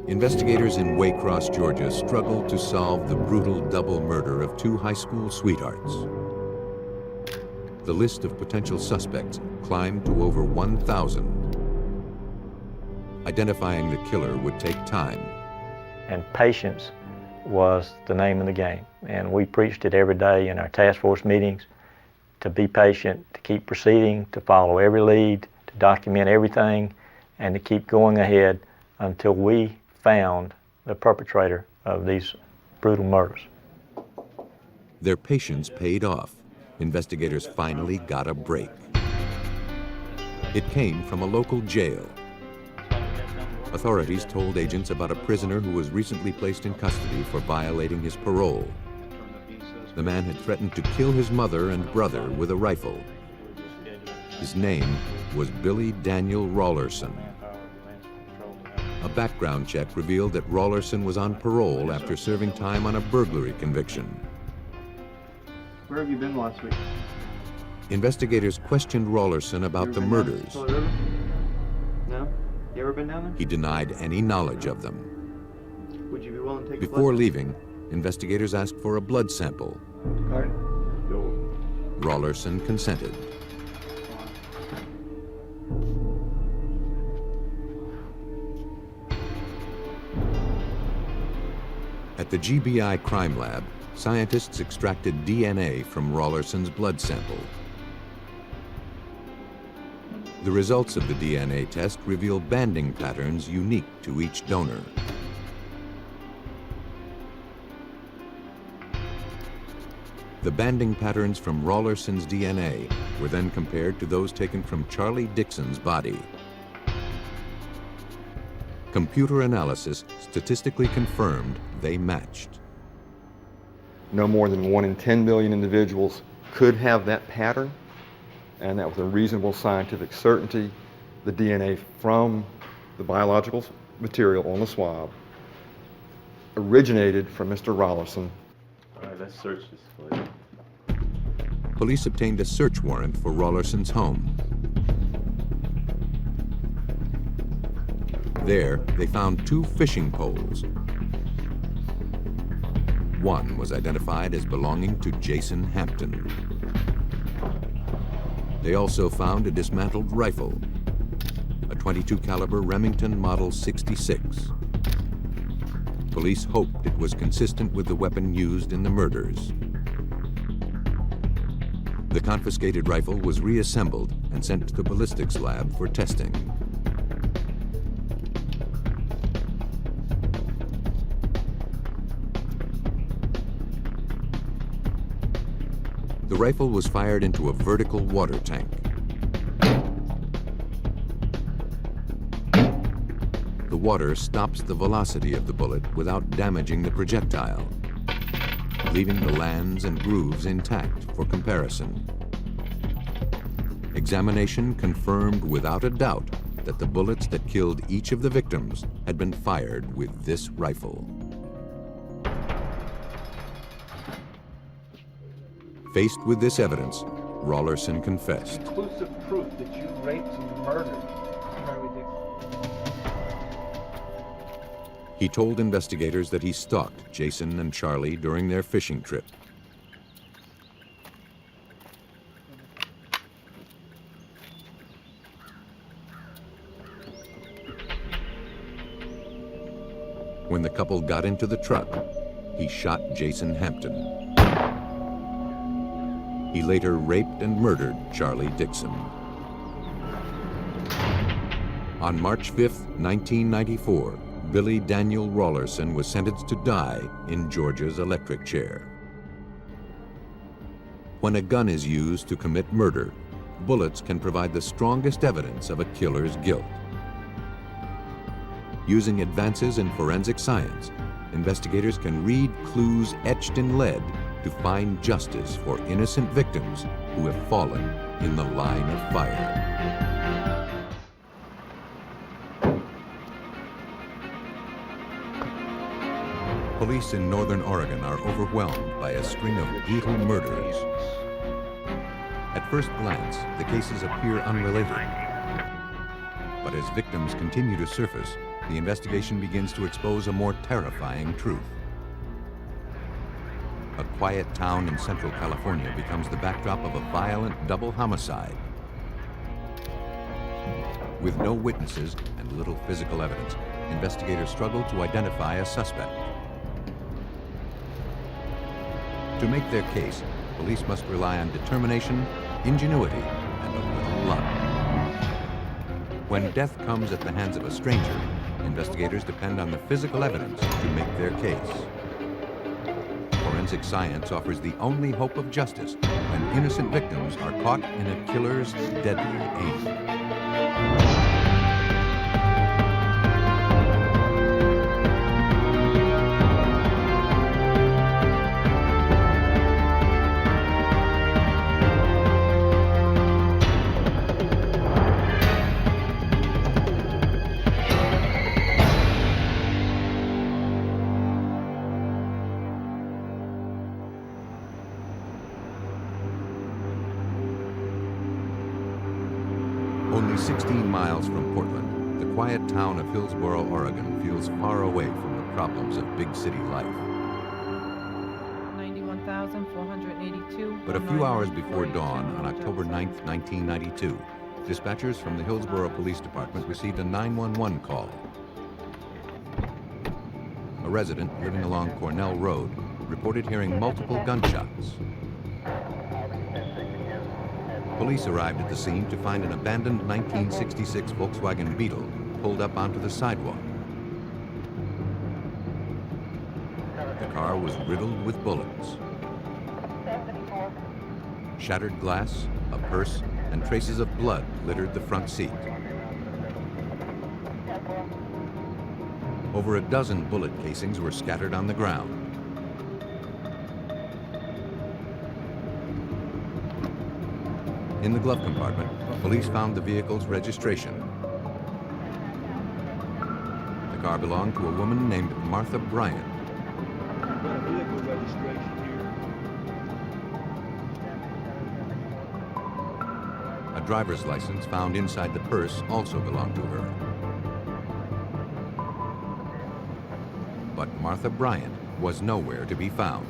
Investigators in Waycross, Georgia, struggled to solve the brutal double murder of 2 high school sweethearts. The list of potential suspects climbed to over 1,000. Identifying the killer would take time. And patience was the name of the game. And we preached it every day in our task force meetings, to be patient, to keep proceeding, to follow every lead, to document everything, and to keep going ahead until we found the perpetrator of these brutal murders. Their patience paid off. Investigators finally got a break. It came from a local jail. Authorities told agents about a prisoner who was recently placed in custody for violating his parole. The man had threatened to kill his mother and brother with a rifle. His name was Billy Daniel Rawlerson. A background check revealed that Rawlerson was on parole after serving time on a burglary conviction. Where have you been last week? Investigators questioned Rawlerson about the murders. No? You ever been down there? He denied any knowledge of them. Would you be willing to take Before leaving, investigators asked for a blood sample. All right. Go. Rawlerson consented. At the GBI crime lab, scientists extracted DNA from Rawlerson's blood sample. The results of the DNA test reveal banding patterns unique to each donor. The banding patterns from Rawlerson's DNA were then compared to those taken from Charlie Dixon's body. Computer analysis statistically confirmed they matched. No more than 1 in 10 billion individuals could have that pattern, and that with a reasonable scientific certainty, the DNA from the biological material on the swab originated from Mr. Rawlerson. All right, let's search this for you. Police obtained a search warrant for Rawlerson's home. There, they found 2 fishing poles. One was identified as belonging to Jason Hampton. They also found a dismantled rifle, a .22 caliber Remington Model 66. Police hoped it was consistent with the weapon used in the murders. The confiscated rifle was reassembled and sent to the ballistics lab for testing. The rifle was fired into a vertical water tank. The water stops the velocity of the bullet without damaging the projectile, leaving the lands and grooves intact for comparison. Examination confirmed without a doubt that the bullets that killed each of the victims had been fired with this rifle. Faced with this evidence, Rawlerson confessed. Conclusive proof that you raped and murdered Charlie Dixon. He told investigators that he stalked Jason and Charlie during their fishing trip. When the couple got into the truck, he shot Jason Hampton. He later raped and murdered Charlie Dixon. On March 5, 1994, Billy Daniel Rawlerson was sentenced to die in Georgia's electric chair. When a gun is used to commit murder, bullets can provide the strongest evidence of a killer's guilt. Using advances in forensic science, investigators can read clues etched in lead to find justice for innocent victims who have fallen in the line of fire. Police in Northern Oregon are overwhelmed by a string of brutal murders. At first glance, the cases appear unrelated. But as victims continue to surface, the investigation begins to expose a more terrifying truth. A quiet town in Central California becomes the backdrop of a violent double homicide. With no witnesses and little physical evidence, investigators struggle to identify a suspect. To make their case, police must rely on determination, ingenuity, and a little luck. When death comes at the hands of a stranger, investigators depend on the physical evidence to make their case. Forensic science offers the only hope of justice when innocent victims are caught in a killer's deadly aim. Only 16 miles from Portland, the quiet town of Hillsboro, Oregon feels far away from the problems of big city life. 91,482. But a few hours before dawn on October 9, 1992, dispatchers from the Hillsboro Police Department received a 911 call. A resident living along Cornell Road reported hearing multiple gunshots. Police arrived at the scene to find an abandoned 1966 Volkswagen Beetle pulled up onto the sidewalk. The car was riddled with bullets. Shattered glass, a purse, and traces of blood littered the front seat. Over a dozen bullet casings were scattered on the ground. In the glove compartment, police found the vehicle's registration. The car belonged to a woman named Martha Bryant. Vehicle registration here. A driver's license found inside the purse also belonged to her. But Martha Bryant was nowhere to be found.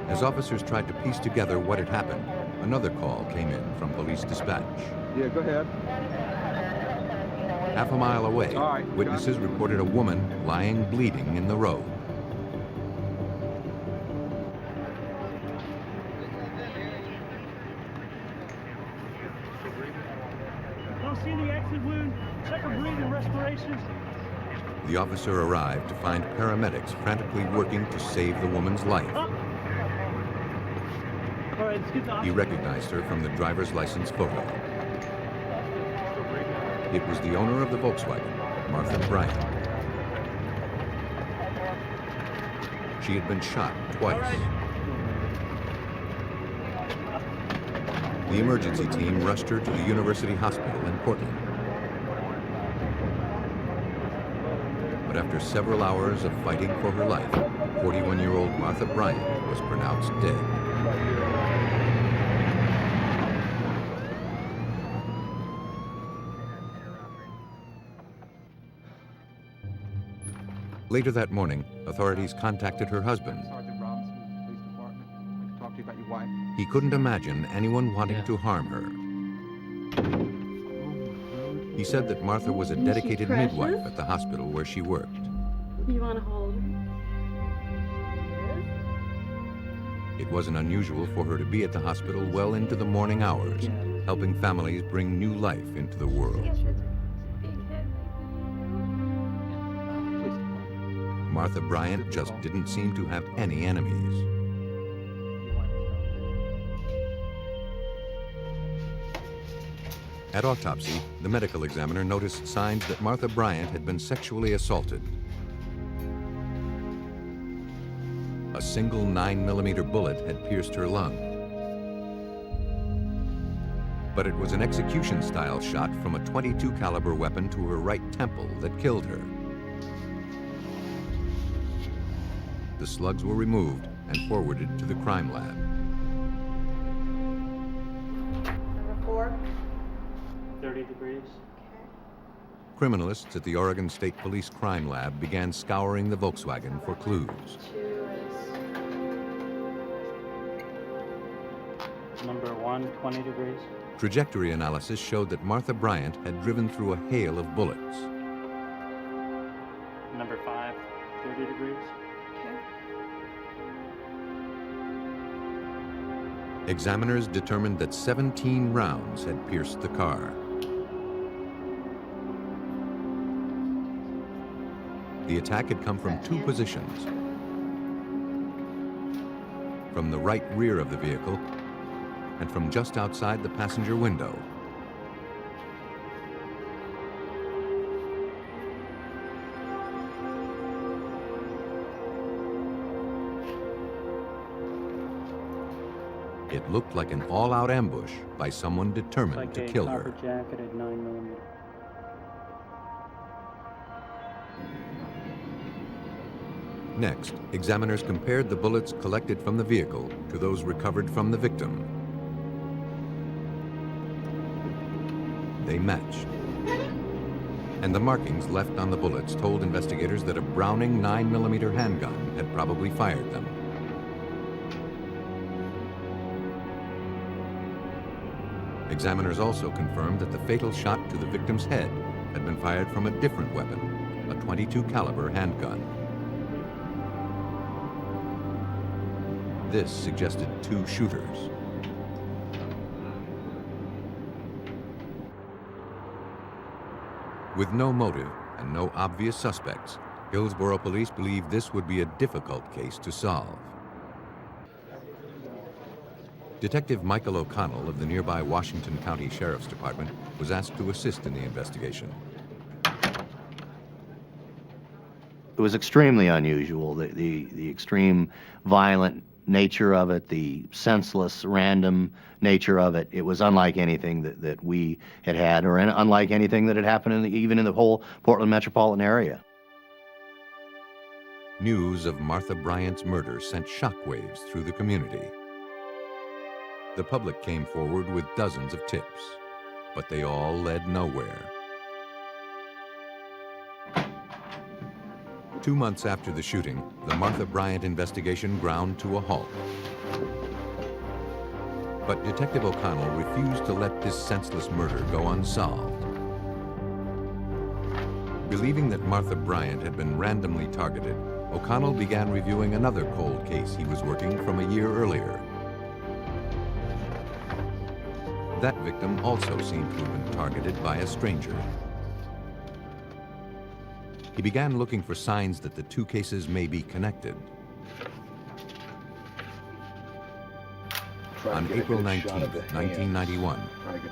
As officers tried to piece together what had happened, another call came in from police dispatch. Yeah, go ahead. Half a mile away, All right, witnesses reported a woman lying bleeding in the road. Don't see any exit wound. Check her breathing, respiration. The officer arrived to find paramedics frantically working to save the woman's life. All right, let's get the He recognized her from the driver's license photo. It was the owner of the Volkswagen, Martha Bryant. She had been shot twice. The emergency team rushed her to the University Hospital in Portland. But after several hours of fighting for her life, 41-year-old Martha Bryant was pronounced dead. Later that morning, authorities contacted her husband. Sergeant Robinson, Police Department. I can talk to you about your wife. He couldn't imagine anyone wanting to harm her. He said that Martha was a dedicated midwife at the hospital where she worked. You want to hold her? It wasn't unusual for her to be at the hospital well into the morning hours, helping families bring new life into the world. Martha Bryant just didn't seem to have any enemies. At autopsy, the medical examiner noticed signs that Martha Bryant had been sexually assaulted. A single 9mm bullet had pierced her lung. But it was an execution-style shot from a .22 caliber weapon to her right temple that killed her. The slugs were removed and forwarded to the crime lab. Number 4. 30 degrees. Criminalists at the Oregon State Police Crime Lab began scouring the Volkswagen for clues. 2 is Number 1, 20 degrees. Trajectory analysis showed that Martha Bryant had driven through a hail of bullets. Number 5, 30 degrees. Examiners determined that 17 rounds had pierced the car. The attack had come from 2 positions. From the right rear of the vehicle and from just outside the passenger window. It looked like an all-out ambush by someone determined to kill her. Jacketed 9mm. Next, examiners compared the bullets collected from the vehicle to those recovered from the victim. They matched. And the markings left on the bullets told investigators that a Browning 9mm handgun had probably fired them. Examiners also confirmed that the fatal shot to the victim's head had been fired from a different weapon, a .22 caliber handgun. This suggested 2 shooters. With no motive and no obvious suspects, Hillsborough police believed this would be a difficult case to solve. Detective Michael O'Connell of the nearby Washington County Sheriff's Department was asked to assist in the investigation. It was extremely unusual, the extreme violent nature of it, the senseless, random nature of it. It was unlike anything that we had had, or unlike anything that had happened even in the whole Portland metropolitan area. News of Martha Bryant's murder sent shockwaves through the community. The public came forward with dozens of tips, but they all led nowhere. 2 months after the shooting, the Martha Bryant investigation ground to a halt. But Detective O'Connell refused to let this senseless murder go unsolved. Believing that Martha Bryant had been randomly targeted, O'Connell began reviewing another cold case he was working from a year earlier. That victim also seemed to have been targeted by a stranger. He began looking for signs that the 2 cases may be connected. On April 19, 1991,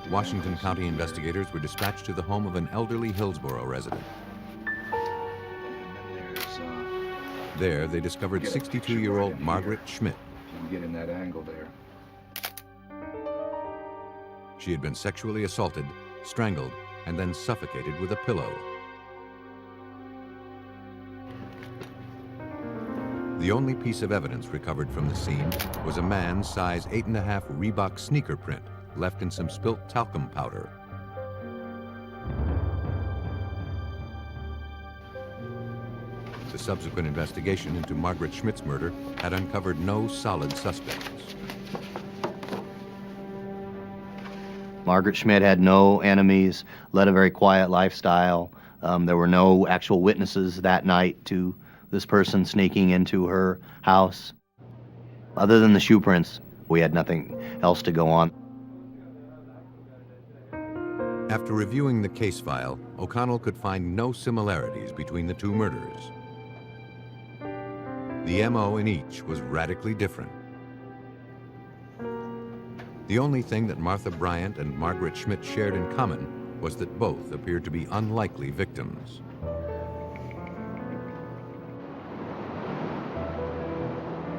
Washington County investigators were dispatched to the home of an elderly Hillsborough resident. There, they discovered 62-year-old Margaret Schmidt. Get in that angle there. She had been sexually assaulted, strangled, and then suffocated with a pillow. The only piece of evidence recovered from the scene was a man's size 8.5 Reebok sneaker print left in some spilt talcum powder. The subsequent investigation into Margaret Schmidt's murder had uncovered no solid suspects. Margaret Schmidt had no enemies, led a very quiet lifestyle. There were no actual witnesses that night to this person sneaking into her house. Other than the shoe prints, we had nothing else to go on. After reviewing the case file, O'Connell could find no similarities between the 2 murders. The MO in each was radically different. The only thing that Martha Bryant and Margaret Schmidt shared in common was that both appeared to be unlikely victims.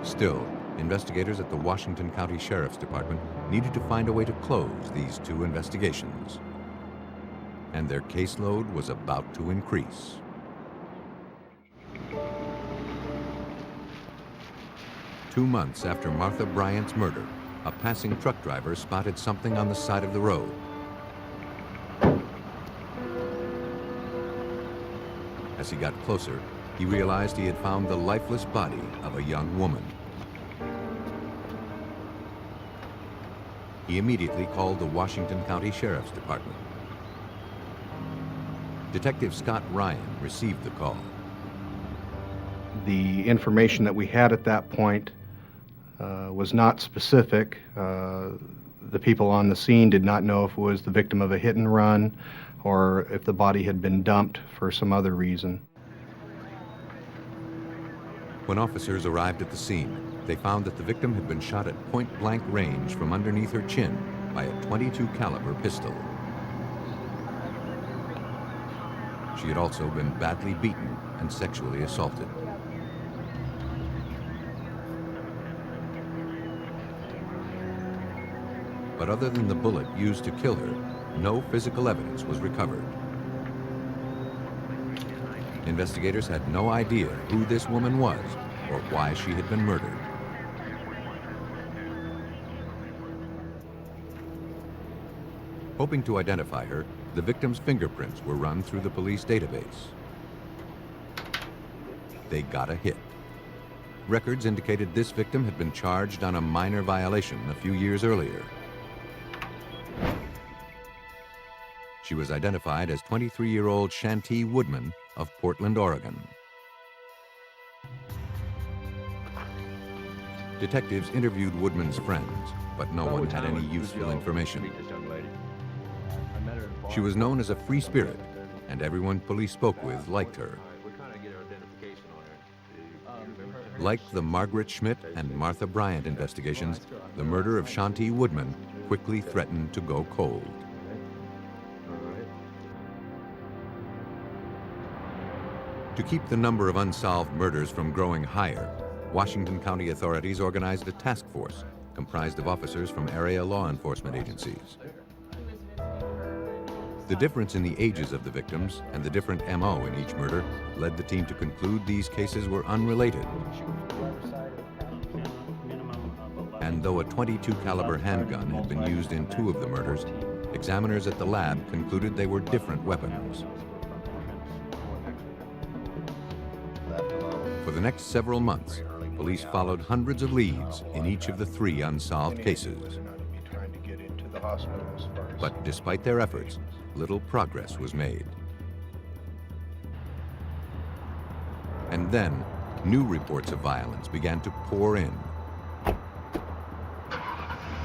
Still, investigators at the Washington County Sheriff's Department needed to find a way to close these two investigations. And their caseload was about to increase. Two months after Martha Bryant's murder, a passing truck driver spotted something on the side of the road. As he got closer, he realized he had found the lifeless body of a young woman. He immediately called the Washington County Sheriff's Department. Detective Scott Ryan received the call. The information that we had at that point was not specific. The people on the scene did not know if it was the victim of a hit and run or if the body had been dumped for some other reason. When officers arrived at the scene, they found that the victim had been shot at point-blank range from underneath her chin by a .22 caliber pistol. She had also been badly beaten and sexually assaulted. But other than the bullet used to kill her, no physical evidence was recovered. Investigators had no idea who this woman was or why she had been murdered. Hoping to identify her, the victim's fingerprints were run through the police database. They got a hit. Records indicated this victim had been charged on a minor violation a few years earlier. She was identified as 23-year-old Shantee Woodman of Portland, Oregon. Detectives interviewed Woodman's friends, but no one had any useful information. She was known as a free spirit, and everyone police spoke with liked her. Like the Margaret Schmidt and Martha Bryant investigations, the murder of Shantee Woodman quickly threatened to go cold. To keep the number of unsolved murders from growing higher, Washington County authorities organized a task force comprised of officers from area law enforcement agencies. The difference in the ages of the victims and the different MO in each murder led the team to conclude these cases were unrelated. And though a .22 caliber handgun had been used in two of the murders, examiners at the lab concluded they were different weapons. For the next several months, police followed hundreds of leads in each of the three unsolved cases. But despite their efforts, little progress was made. And then, new reports of violence began to pour in.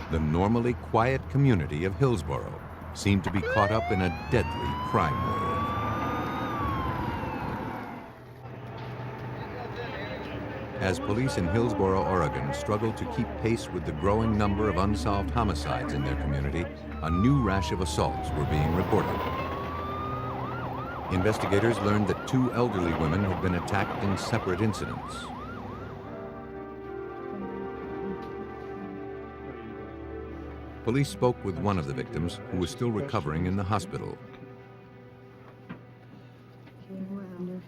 The normally quiet community of Hillsborough seemed to be caught up in a deadly crime wave. As police in Hillsborough, Oregon struggled to keep pace with the growing number of unsolved homicides in their community, a new rash of assaults were being reported. Investigators learned that two elderly women had been attacked in separate incidents. Police spoke with one of the victims who was still recovering in the hospital.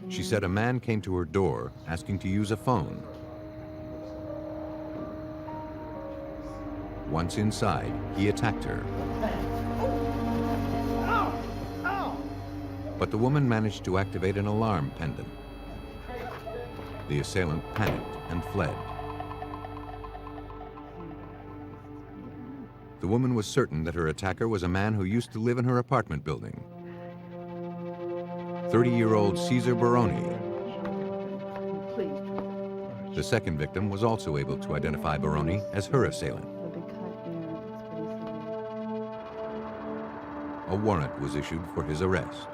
She said a man came to her door asking to use a phone. Once inside, he attacked her. But the woman managed to activate an alarm pendant. The assailant panicked and fled. The woman was certain that her attacker was a man who used to live in her apartment building. 30-year-old Caesar Baroni. The second victim was also able to identify Baroni as her assailant. A warrant was issued for his arrest.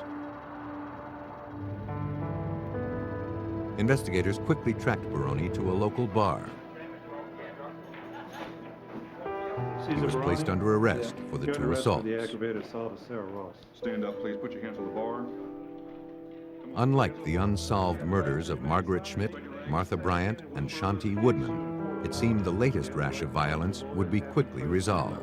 Investigators quickly tracked Baroni to a local bar. He was placed under arrest for the two assaults. Stand up, please. Put your hands on the bar. Unlike the unsolved murders of Margaret Schmidt, Martha Bryant, and Shanti Woodman, it seemed the latest rash of violence would be quickly resolved.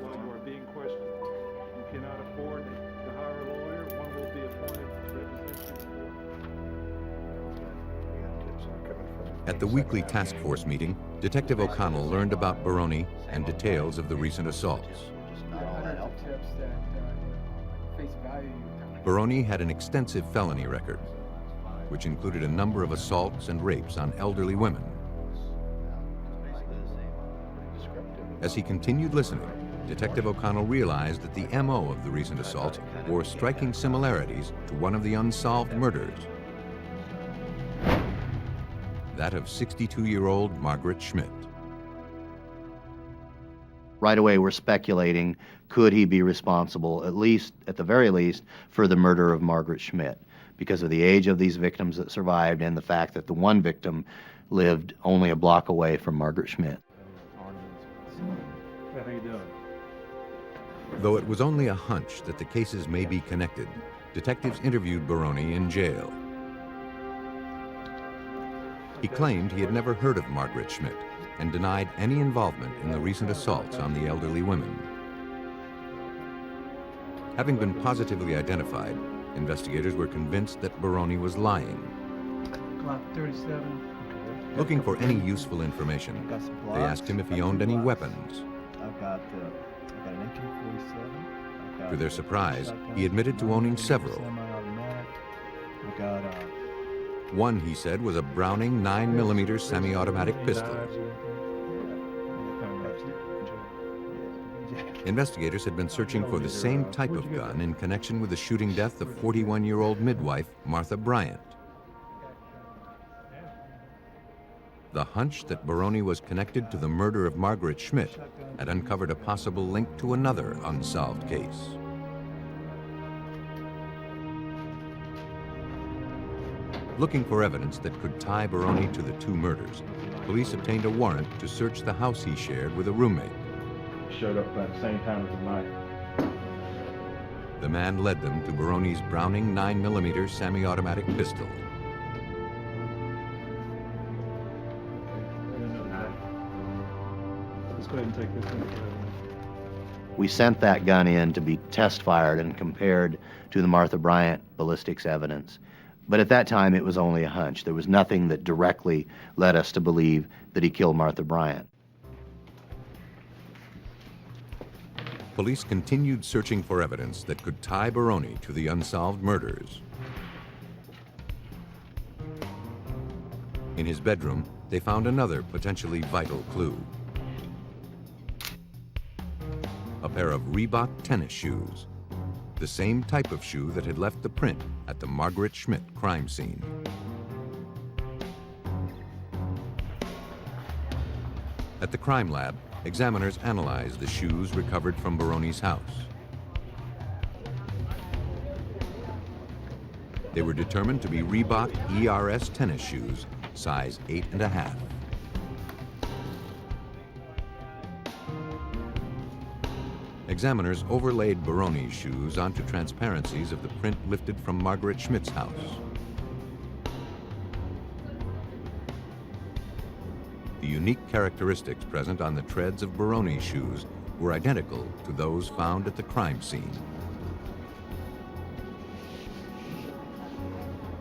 At the weekly task force meeting, Detective O'Connell learned about Baroni and details of the recent assaults. Baroni had an extensive felony record, which included a number of assaults and rapes on elderly women. As he continued listening, Detective O'Connell realized that the MO of the recent assaults bore striking similarities to one of the unsolved murders, that of 62-year-old Margaret Schmidt. Right away, we're speculating, could he be responsible, at the very least, for the murder of Margaret Schmidt, because of the age of these victims that survived and the fact that the one victim lived only a block away from Margaret Schmidt. Though it was only a hunch that the cases may be connected, detectives interviewed Baroni in jail. He claimed he had never heard of Margaret Schmidt and denied any involvement in the recent assaults on the elderly women. Having been positively identified, investigators were convinced that Baroni was lying. Glock 37. Looking for any useful information, they asked him if he owned any weapons. I've got an AK-47. To their surprise, he admitted to owning several. I've got One, he said, was a Browning 9mm semi-automatic pistol. Investigators had been searching for the same type of gun in connection with the shooting death of 41-year-old midwife Martha Bryant. The hunch that Baroni was connected to the murder of Margaret Schmidt had uncovered a possible link to another unsolved case. Looking for evidence that could tie Baroni to the two murders, police obtained a warrant to search the house he shared with a roommate. Showed up at the same time as the night. The man led them to Baroni's Browning 9mm semi-automatic pistol. Let's go ahead and take this one. We sent that gun in to be test fired and compared to the Martha Bryant ballistics evidence. But at that time, it was only a hunch. There was nothing that directly led us to believe that he killed Martha Bryant. Police continued searching for evidence that could tie Baroni to the unsolved murders. In his bedroom, they found another potentially vital clue. A pair of Reebok tennis shoes, the same type of shoe that had left the print at the Margaret Schmidt crime scene. At the crime lab, examiners analyzed the shoes recovered from Baroni's house. They were determined to be Reebok ERS tennis shoes, size 8.5. Examiners overlaid Baroni's shoes onto transparencies of the print lifted from Margaret Schmidt's house. The unique characteristics present on the treads of Baroni's shoes were identical to those found at the crime scene.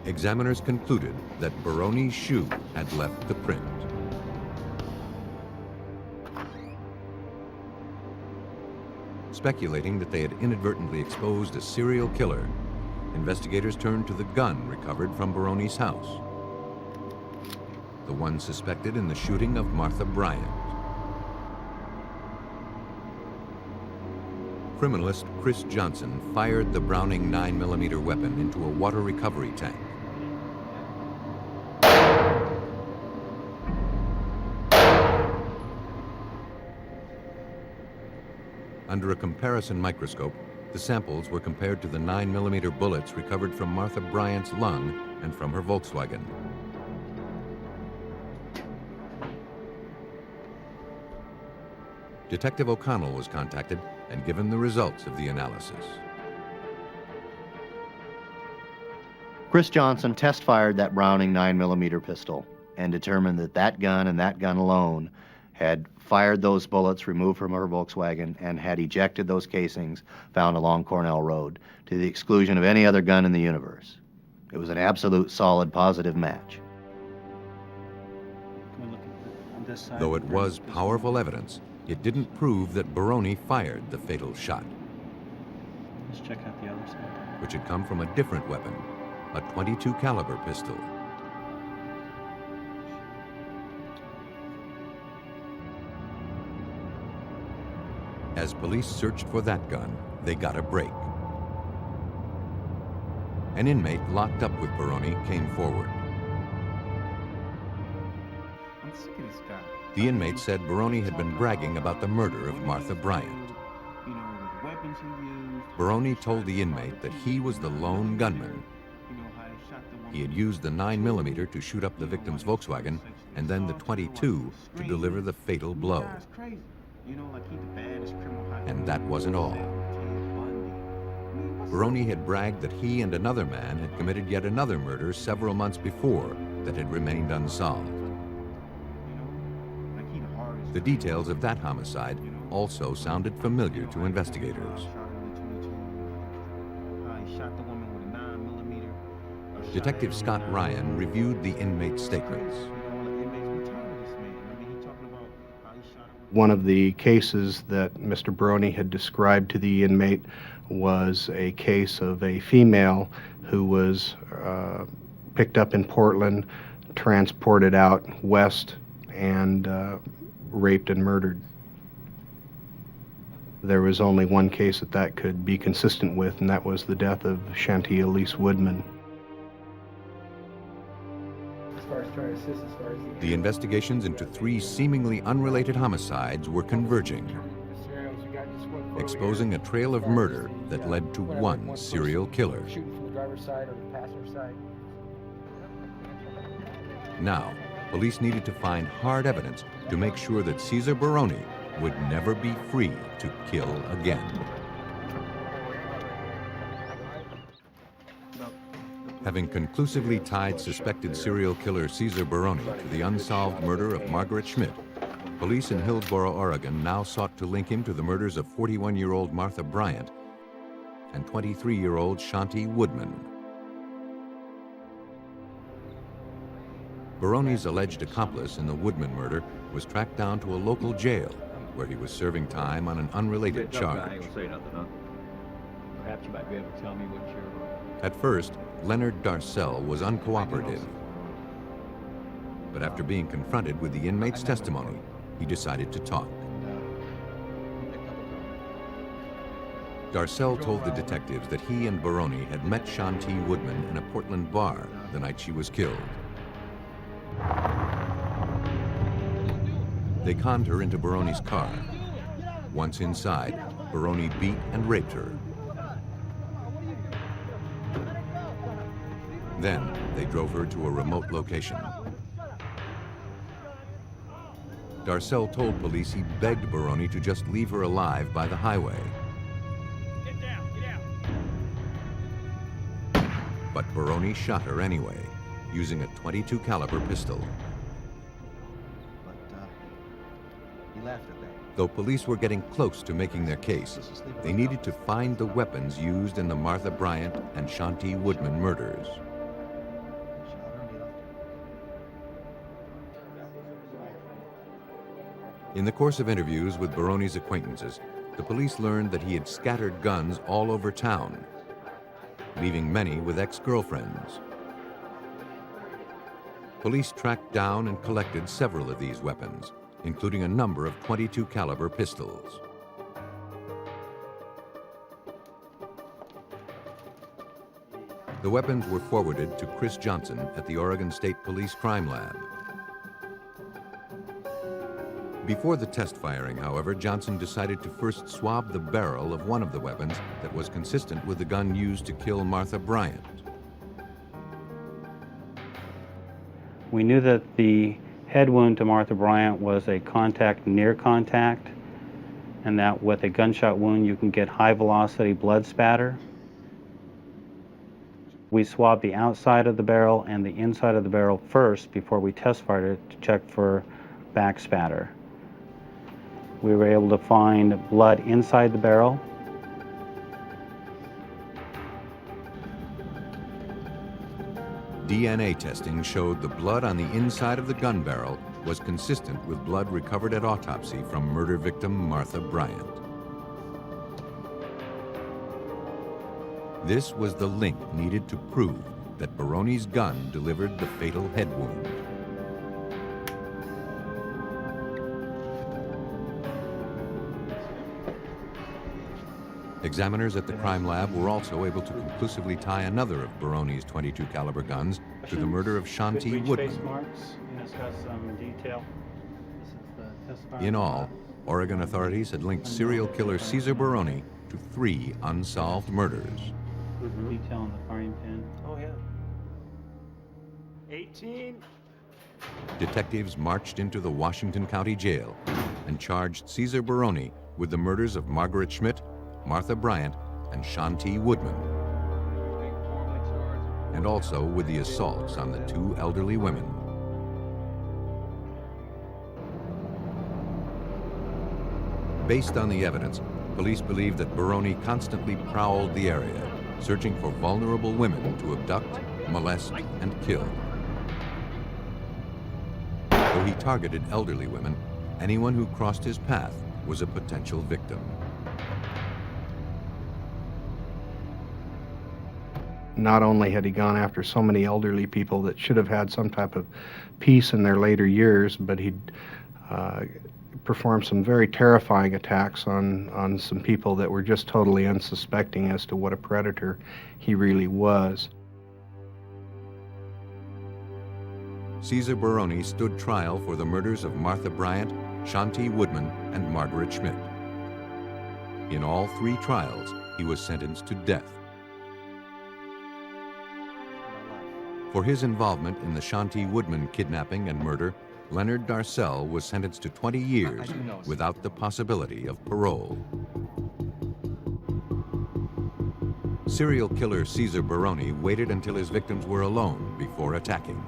Examiners concluded that Baroni's shoe had left the print. Speculating that they had inadvertently exposed a serial killer, investigators turned to the gun recovered from Baroni's house, the one suspected in the shooting of Martha Bryant. Criminalist Chris Johnson fired the Browning 9mm weapon into a water recovery tank. Under a comparison microscope, the samples were compared to the 9mm bullets recovered from Martha Bryant's lung and from her Volkswagen. Detective O'Connell was contacted and given the results of the analysis. Chris Johnson test-fired that Browning 9mm pistol and determined that that gun and that gun alone had fired those bullets removed from her Volkswagen and had ejected those casings found along Cornell Road, to the exclusion of any other gun in the universe. It was an absolute, solid, positive match. Though it was powerful evidence, it didn't prove that Baroni fired the fatal shot, Let's check out the other side. which had come from a different weapon, a .22 caliber pistol. As police searched for that gun, they got a break. An inmate locked up with Baroni came forward. I'm sick of this guy. The inmate said Baroni had been bragging about the murder of Martha Bryant. You know, the weapons he used. Baroni told the inmate that he was the lone gunman. You know, how he shot the woman. He had used the 9mm to shoot up the victim's Volkswagen and then the .22 to deliver the fatal blow. This guy's crazy. You know, like he's the baddest criminal. And that wasn't all. Baroni had bragged that he and another man had committed yet another murder several months before that had remained unsolved. The details of that homicide also sounded familiar to investigators. Detective Scott Ryan reviewed the inmate's statements. One of the cases that Mr. Baroni had described to the inmate was a case of a female who was picked up in Portland, transported out west, and raped and murdered. There was only one case that could be consistent with, and that was the death of Shanti Elise Woodman. The investigations into 3 seemingly unrelated homicides were converging, exposing a trail of murder that led to one serial killer. Now, police needed to find hard evidence to make sure that Cesar Baroni would never be free to kill again. Having conclusively tied suspected serial killer Cesar Baroni to the unsolved murder of Margaret Schmidt, police in Hillsboro, Oregon now sought to link him to the murders of 41-year-old Martha Bryant and 23-year-old Shanti Woodman. Baroni's alleged accomplice in the Woodman murder was tracked down to a local jail where he was serving time on an unrelated charge. Perhaps you might be able to tell me what your... At first, Leonard Darcell was uncooperative. But after being confronted with the inmate's testimony, he decided to talk. Darcell told the detectives that he and Baroni had met Shanti Woodman in a Portland bar the night she was killed. They conned her into Baroni's car. Once inside, Baroni beat and raped her. Then, they drove her to a remote location. Darcell told police he begged Baroni to just leave her alive by the highway. Get down, get out. But Baroni shot her anyway, using a .22 caliber pistol. He laughed at that. Though police were getting close to making their case, they needed to find the weapons used in the Martha Bryant and Shanti Woodman murders. In the course of interviews with Baroni's acquaintances, the police learned that he had scattered guns all over town, leaving many with ex-girlfriends. Police tracked down and collected several of these weapons, including a number of .22 caliber pistols. The weapons were forwarded to Chris Johnson at the Oregon State Police Crime Lab. Before the test firing, however, Johnson decided to first swab the barrel of one of the weapons that was consistent with the gun used to kill Martha Bryant. We knew that the head wound to Martha Bryant was a contact near contact, and that with a gunshot wound you can get high velocity blood spatter. We swabbed the outside of the barrel and the inside of the barrel first before we test fired it to check for back spatter. We were able to find blood inside the barrel. DNA testing showed the blood on the inside of the gun barrel was consistent with blood recovered at autopsy from murder victim Martha Bryant. This was the link needed to prove that Baroni's gun delivered the fatal head wound. Examiners at the crime lab were also able to conclusively tie another of Baroni's .22 caliber guns to the murder of Shanti Woodman. In all, Oregon authorities had linked serial killer Cesar Baroni to 3 unsolved murders. Detail on the firing pin. Oh, yeah. 18. Detectives marched into the Washington County Jail and charged Cesar Baroni with the murders of Margaret Schmidt, Martha Bryant, and Shanti Woodman, and also with the assaults on the 2 elderly women. Based on the evidence, police believe that Baroni constantly prowled the area, searching for vulnerable women to abduct, molest, and kill. Though he targeted elderly women, anyone who crossed his path was a potential victim. Not only had he gone after so many elderly people that should have had some type of peace in their later years, but he'd performed some very terrifying attacks on some people that were just totally unsuspecting as to what a predator he really was. Cesar Baroni stood trial for the murders of Martha Bryant, Shanti Woodman, and Margaret Schmidt. In all 3 trials, he was sentenced to death. For his involvement in the Shanti Woodman kidnapping and murder, Leonard Darcell was sentenced to 20 years without the possibility of parole. Serial killer Cesar Baroni waited until his victims were alone before attacking.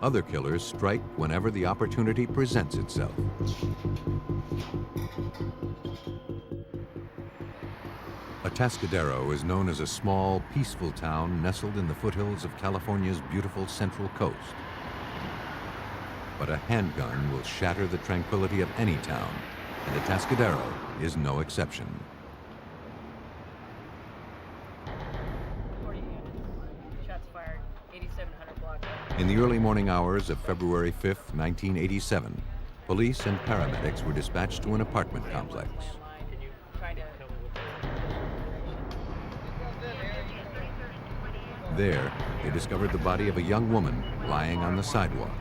Other killers strike whenever the opportunity presents itself. Atascadero is known as a small, peaceful town nestled in the foothills of California's beautiful central coast. But a handgun will shatter the tranquility of any town, and Atascadero is no exception. Shots fired, 8700 block. In the early morning hours of February 5th, 1987, police and paramedics were dispatched to an apartment complex. There, they discovered the body of a young woman lying on the sidewalk.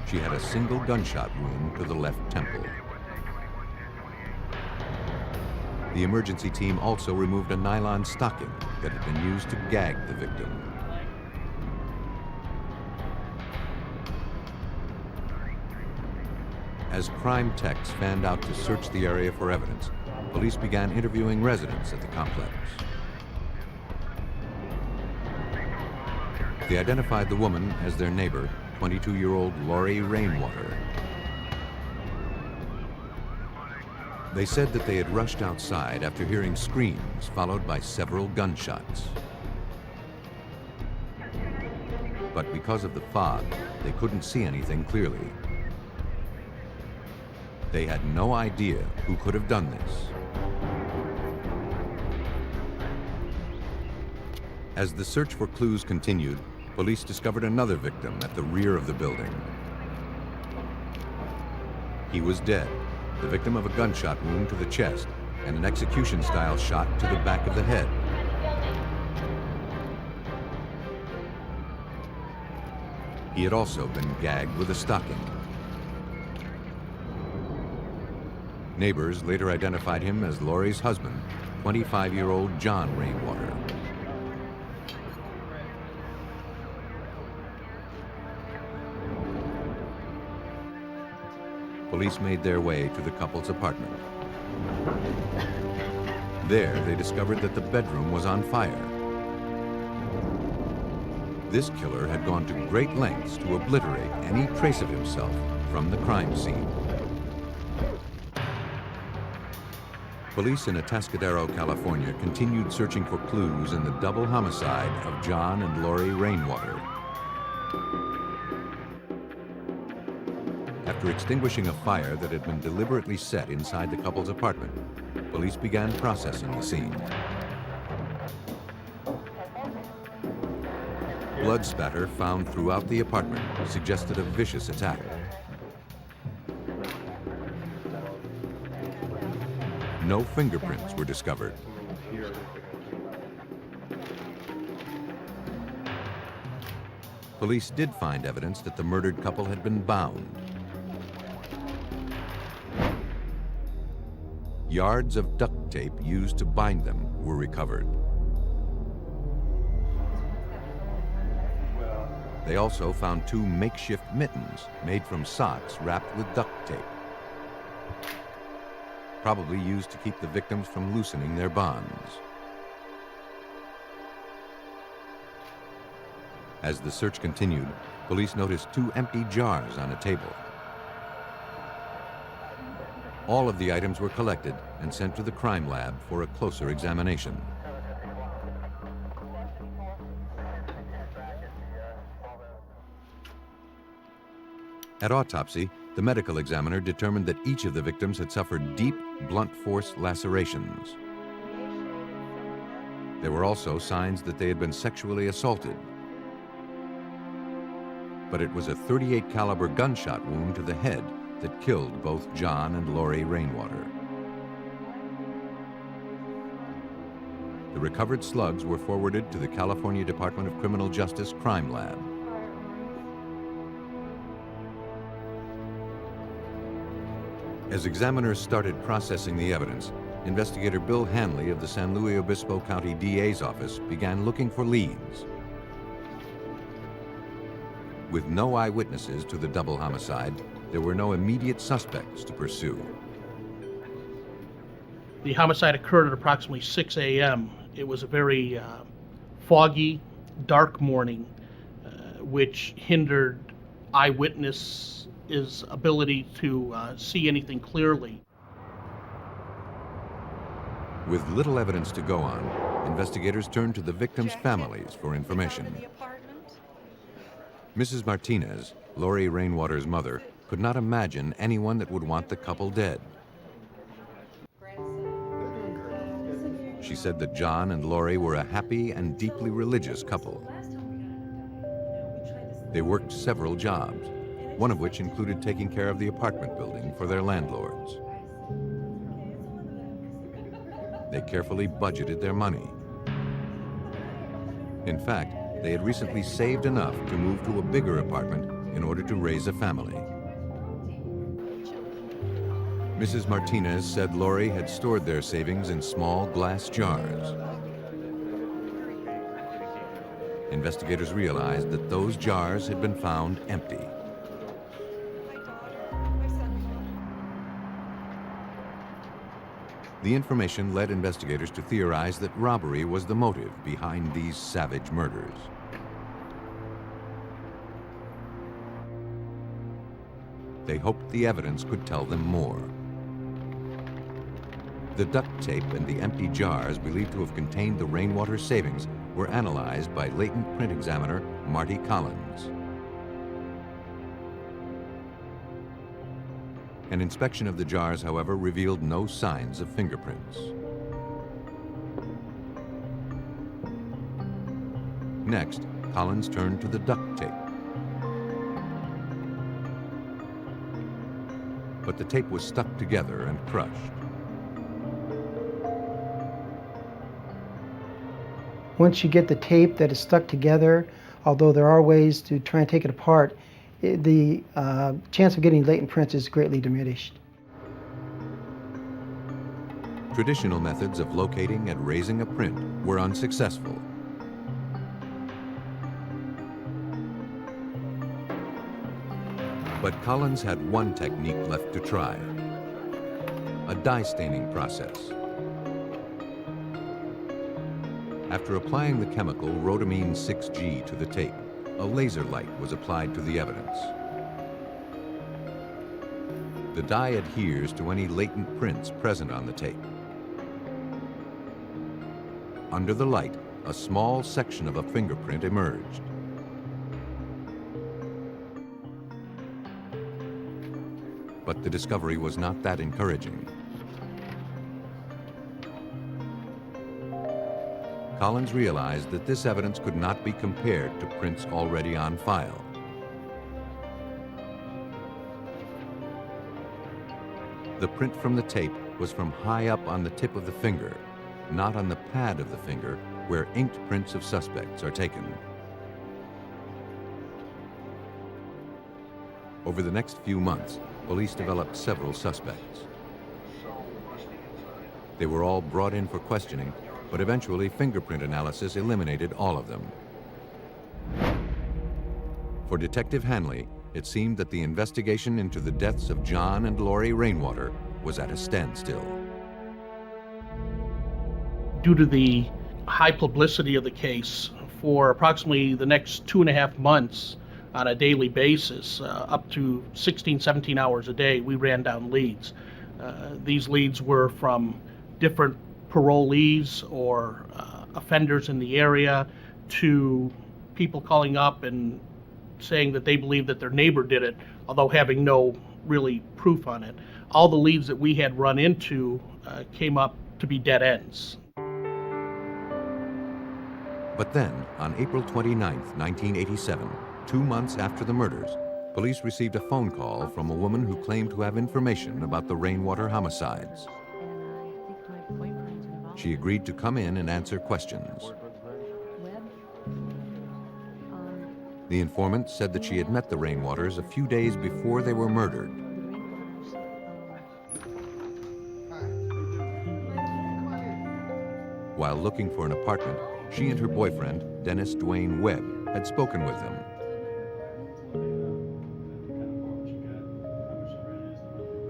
She had a single gunshot wound to the left temple. The emergency team also removed a nylon stocking that had been used to gag the victim. As crime techs fanned out to search the area for evidence, police began interviewing residents at the complex. They identified the woman as their neighbor, 22-year-old Lori Rainwater. They said that they had rushed outside after hearing screams followed by several gunshots. But because of the fog, they couldn't see anything clearly. They had no idea who could have done this. As the search for clues continued, police discovered another victim at the rear of the building. He was dead, the victim of a gunshot wound to the chest and an execution-style shot to the back of the head. He had also been gagged with a stocking. Neighbors later identified him as Lori's husband, 25-year-old John Rainwater. police made their way to the couple's apartment. There, they discovered that the bedroom was on fire. This killer had gone to great lengths to obliterate any trace of himself from the crime scene. Police in Atascadero, California, continued searching for clues in the double homicide of John and Lori Rainwater. After extinguishing a fire that had been deliberately set inside the couple's apartment, police began processing the scene. Blood spatter found throughout the apartment suggested a vicious attack. No fingerprints were discovered. Police did find evidence that the murdered couple had been bound. Yards of duct tape used to bind them were recovered. They also found 2 makeshift mittens made from socks wrapped with duct tape, probably used to keep the victims from loosening their bonds. As the search continued, police noticed 2 empty jars on a table. All of the items were collected and sent to the crime lab for a closer examination. At autopsy, the medical examiner determined that each of the victims had suffered deep, blunt force lacerations. There were also signs that they had been sexually assaulted. But it was a .38 caliber gunshot wound to the head that killed both John and Lori Rainwater. The recovered slugs were forwarded to the California Department of Criminal Justice Crime Lab. As examiners started processing the evidence, investigator Bill Hanley of the San Luis Obispo County DA's office began looking for leads. With no eyewitnesses to the double homicide, there were no immediate suspects to pursue. The homicide occurred at approximately 6 a.m. It was a very foggy, dark morning, which hindered eyewitness' ability to see anything clearly. With little evidence to go on, investigators turned to the victims' families for information. Mrs. Martinez, Lori Rainwater's mother, could not imagine anyone that would want the couple dead. She said that John and Lori were a happy and deeply religious couple. They worked several jobs, one of which included taking care of the apartment building for their landlords. They carefully budgeted their money. In fact, they had recently saved enough to move to a bigger apartment in order to raise a family. Mrs. Martinez said Lori had stored their savings in small glass jars. Investigators realized that those jars had been found empty. The information led investigators to theorize that robbery was the motive behind these savage murders. They hoped the evidence could tell them more. The duct tape and the empty jars believed to have contained the Rainwater savings were analyzed by latent print examiner Marty Collins. An inspection of the jars, however, revealed no signs of fingerprints. Next, Collins turned to the duct tape. But the tape was stuck together and crushed. Once you get the tape that is stuck together, although there are ways to try and take it apart, the chance of getting latent prints is greatly diminished. Traditional methods of locating and raising a print were unsuccessful. But Collins had one technique left to try: a dye staining process. After applying the chemical rhodamine 6G to the tape, a laser light was applied to the evidence. The dye adheres to any latent prints present on the tape. Under the light, a small section of a fingerprint emerged. But the discovery was not that encouraging. Collins realized that this evidence could not be compared to prints already on file. The print from the tape was from high up on the tip of the finger, not on the pad of the finger where inked prints of suspects are taken. Over the next few months, police developed several suspects. They were all brought in for questioning, but eventually fingerprint analysis eliminated all of them. For Detective Hanley, it seemed that the investigation into the deaths of John and Lori Rainwater was at a standstill. Due to the high publicity of the case, for approximately the next 2.5 months on a daily basis, up to 16, 17 hours a day, we ran down leads. These leads were from different parolees or offenders in the area to people calling up and saying that they believe that their neighbor did it, although having no really proof on it. All the leads that we had run into came up to be dead ends. But then, on April 29, 1987, 2 months after the murders, police received a phone call from a woman who claimed to have information about the Rainwater homicides. She agreed to come in and answer questions. The informant said that she had met the Rainwaters a few days before they were murdered. While looking for an apartment, she and her boyfriend, Dennis Dwayne Webb, had spoken with them.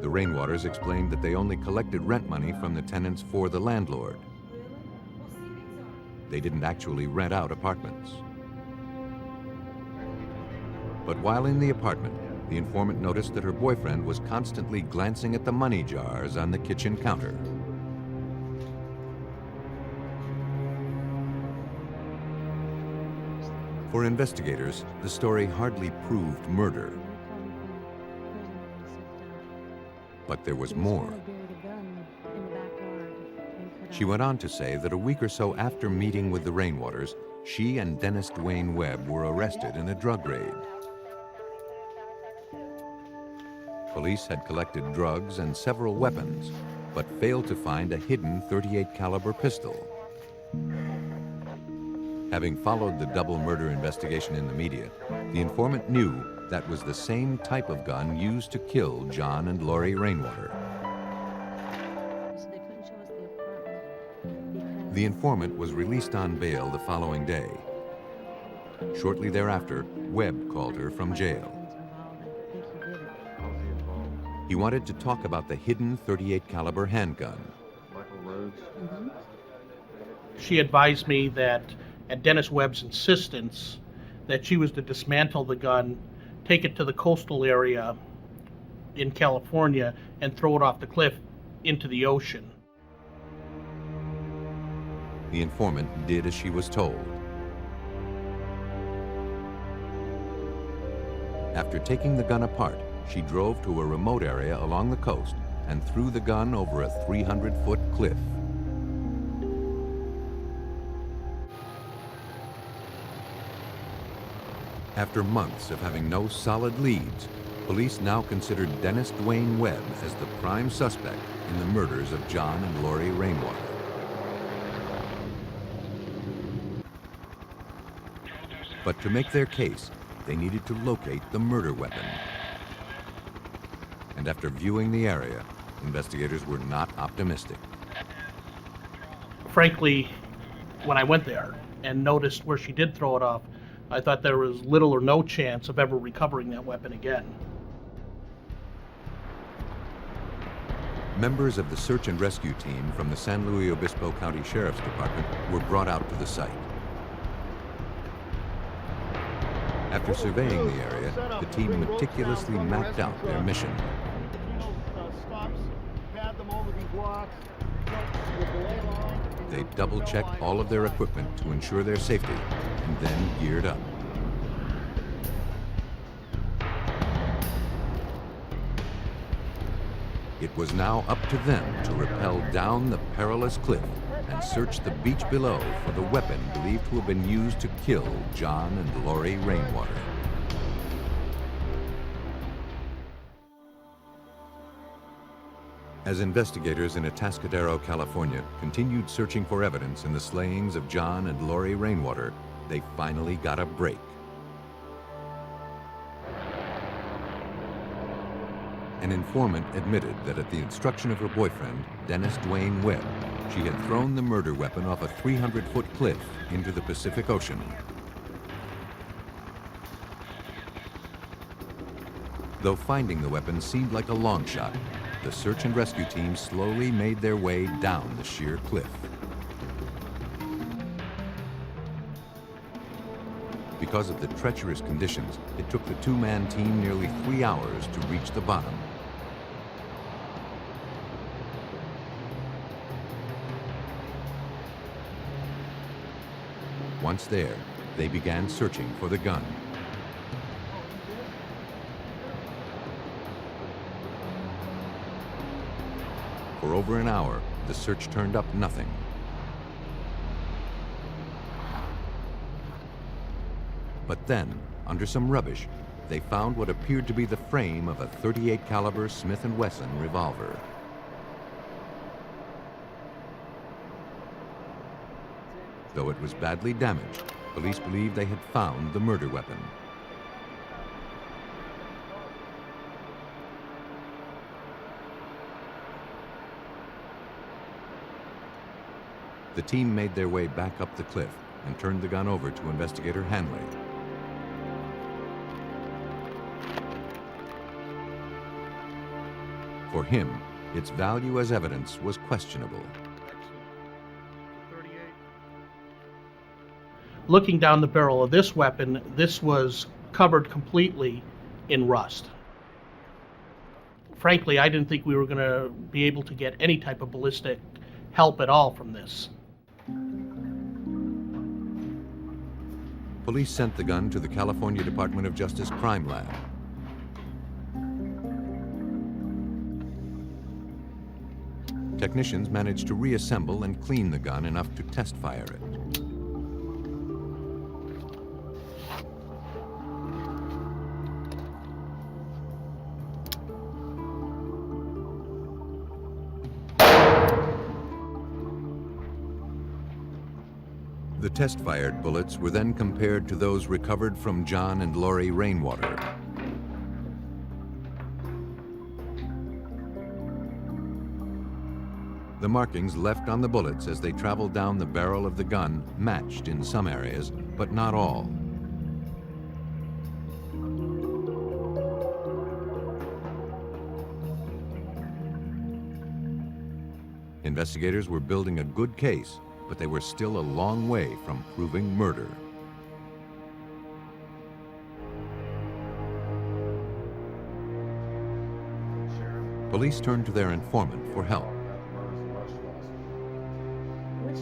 The Rainwaters explained that they only collected rent money from the tenants for the landlord. They didn't actually rent out apartments. But while in the apartment, the informant noticed that her boyfriend was constantly glancing at the money jars on the kitchen counter. For investigators, the story hardly proved murder. But there was more. She went on to say that a week or so after meeting with the Rainwaters, she and Dennis Dwayne Webb were arrested in a drug raid. Police had collected drugs and several weapons, but failed to find a hidden .38 caliber pistol. Having followed the double murder investigation in the media, the informant knew that was the same type of gun used to kill John and Lori Rainwater. The informant was released on bail the following day. Shortly thereafter, Webb called her from jail. He wanted to talk about the hidden .38 caliber handgun. She advised me that at Dennis Webb's insistence that she was to dismantle the gun, take it to the coastal area in California, and throw it off the cliff into the ocean. The informant did as she was told. After taking the gun apart, she drove to a remote area along the coast and threw the gun over a 300-foot cliff. After months of having no solid leads, police now considered Dennis Dwayne Webb as the prime suspect in the murders of John and Lori Rainwater. But to make their case, they needed to locate the murder weapon. And after viewing the area, investigators were not optimistic. Frankly, when I went there and noticed where she did throw it off, I thought there was little or no chance of ever recovering that weapon again. Members of the search and rescue team from the San Luis Obispo County Sheriff's Department were brought out to the site. After surveying the area, the team meticulously mapped out their mission. They double-checked all of their equipment to ensure their safety, and then geared up. It was now up to them to rappel down the perilous cliff and search the beach below for the weapon believed to have been used to kill John and Lori Rainwater. As investigators in Atascadero, California, continued searching for evidence in the slayings of John and Lori Rainwater, they finally got a break. An informant admitted that at the instruction of her boyfriend, Dennis Dwayne Webb, she had thrown the murder weapon off a 300-foot cliff into the Pacific Ocean. Though finding the weapon seemed like a long shot, the search and rescue team slowly made their way down the sheer cliff. Because of the treacherous conditions, it took the two-man team nearly 3 hours to reach the bottom. Once there, they began searching for the gun. For over an hour, the search turned up nothing. But then, under some rubbish, they found what appeared to be the frame of a .38 caliber Smith & Wesson revolver. Though it was badly damaged, police believed they had found the murder weapon. The team made their way back up the cliff and turned the gun over to investigator Hanley. For him, its value as evidence was questionable. Looking down the barrel of this weapon, this was covered completely in rust. Frankly, I didn't think we were going to be able to get any type of ballistic help at all from this. Police sent the gun to the California Department of Justice Crime Lab. Technicians managed to reassemble and clean the gun enough to test fire it. The test-fired bullets were then compared to those recovered from John and Lori Rainwater. The markings left on the bullets as they traveled down the barrel of the gun matched in some areas, but not all. Investigators were building a good case, but they were still a long way from proving murder. Police turned to their informant for help.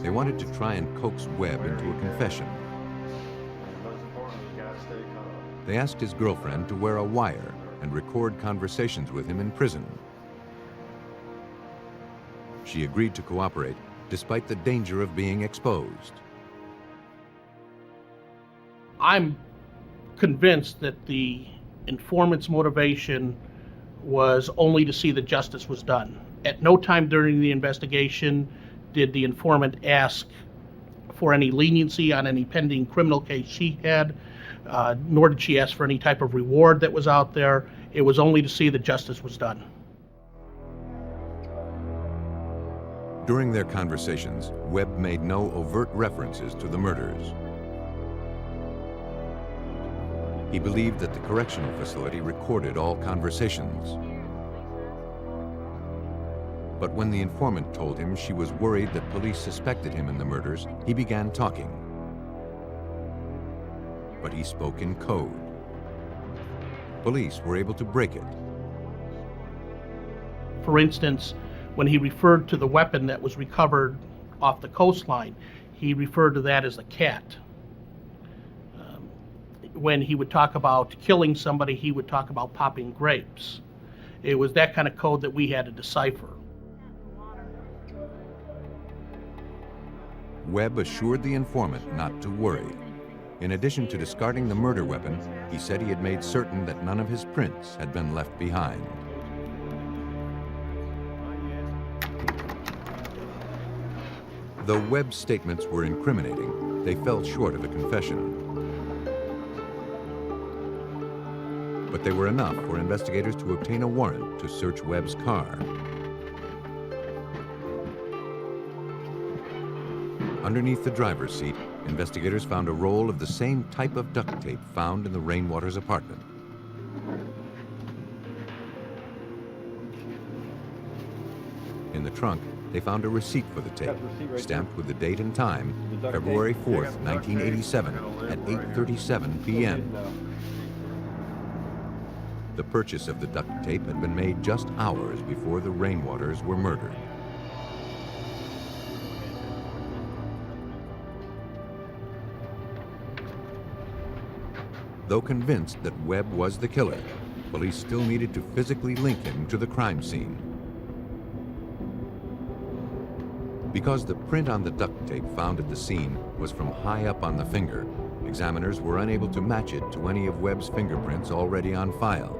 They wanted to try and coax Webb into a confession. They asked his girlfriend to wear a wire and record conversations with him in prison. She agreed to cooperate, despite the danger of being exposed. I'm convinced that the informant's motivation was only to see that justice was done. At no time during the investigation did the informant ask for any leniency on any pending criminal case she had, nor did she ask for any type of reward that was out there. It was only to see that justice was done. During their conversations, Webb made no overt references to the murders. He believed that the correctional facility recorded all conversations. But when the informant told him she was worried that police suspected him in the murders, he began talking. But he spoke in code. Police were able to break it. For instance, when he referred to the weapon that was recovered off the coastline, he referred to that as a cat. When he would talk about killing somebody, he would talk about popping grapes. It was that kind of code that we had to decipher. Webb assured the informant not to worry. In addition to discarding the murder weapon, he said he had made certain that none of his prints had been left behind. Though Webb's statements were incriminating, they fell short of a confession. But they were enough for investigators to obtain a warrant to search Webb's car. Underneath the driver's seat, investigators found a roll of the same type of duct tape found in the Rainwater's apartment. In the trunk, they found a receipt for the tape, stamped with the date and time, February 4th, 1987, at 8:37 p.m. The purchase of the duct tape had been made just hours before the Rainwaters were murdered. Though convinced that Webb was the killer, police still needed to physically link him to the crime scene. Because the print on the duct tape found at the scene was from high up on the finger, examiners were unable to match it to any of Webb's fingerprints already on file.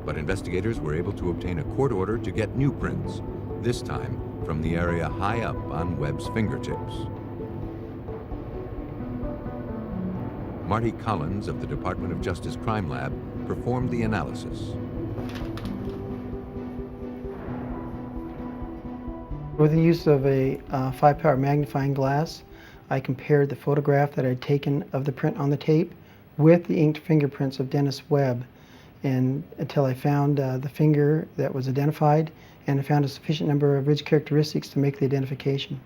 But investigators were able to obtain a court order to get new prints, this time from the area high up on Webb's fingertips. Marty Collins of the Department of Justice Crime Lab performed the analysis. With the use of a 5-power magnifying glass, I compared the photograph that I had taken of the print on the tape with the inked fingerprints of Dennis Webb, and until I found the finger that was identified, and I found a sufficient number of ridge characteristics to make the identification.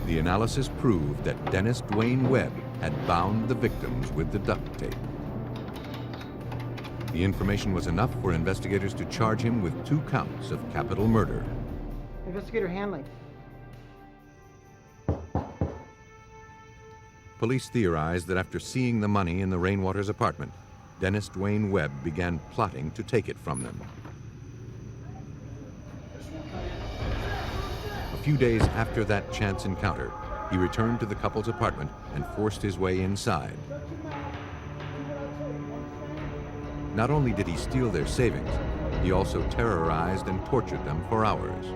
The analysis proved that Dennis Dwayne Webb had bound the victims with the duct tape. The information was enough for investigators to charge him with 2 counts of capital murder. Investigator Hanley. Police theorized that after seeing the money in the Rainwater's apartment, Dennis Dwayne Webb began plotting to take it from them. A few days after that chance encounter, he returned to the couple's apartment and forced his way inside. Not only did he steal their savings, he also terrorized and tortured them for hours.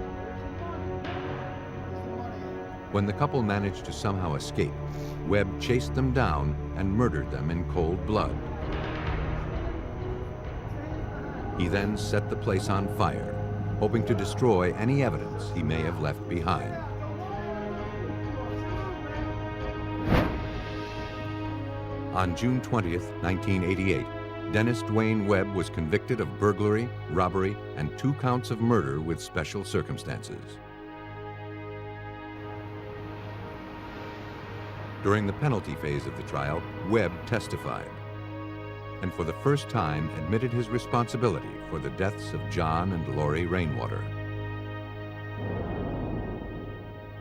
When the couple managed to somehow escape, Webb chased them down and murdered them in cold blood. He then set the place on fire, hoping to destroy any evidence he may have left behind. On June 20th, 1988, Dennis Dwayne Webb was convicted of burglary, robbery, and 2 counts of murder with special circumstances. During the penalty phase of the trial, Webb testified, and for the first time admitted his responsibility for the deaths of John and Lori Rainwater.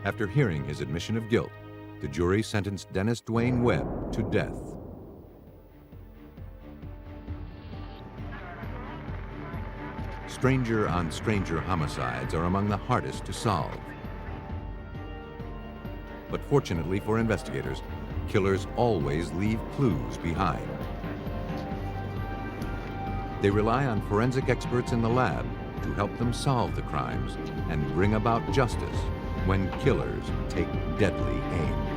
After hearing his admission of guilt, the jury sentenced Dennis Dwayne Webb to death. Stranger-on-stranger homicides are among the hardest to solve. But fortunately for investigators, killers always leave clues behind. They rely on forensic experts in the lab to help them solve the crimes and bring about justice when killers take deadly aim.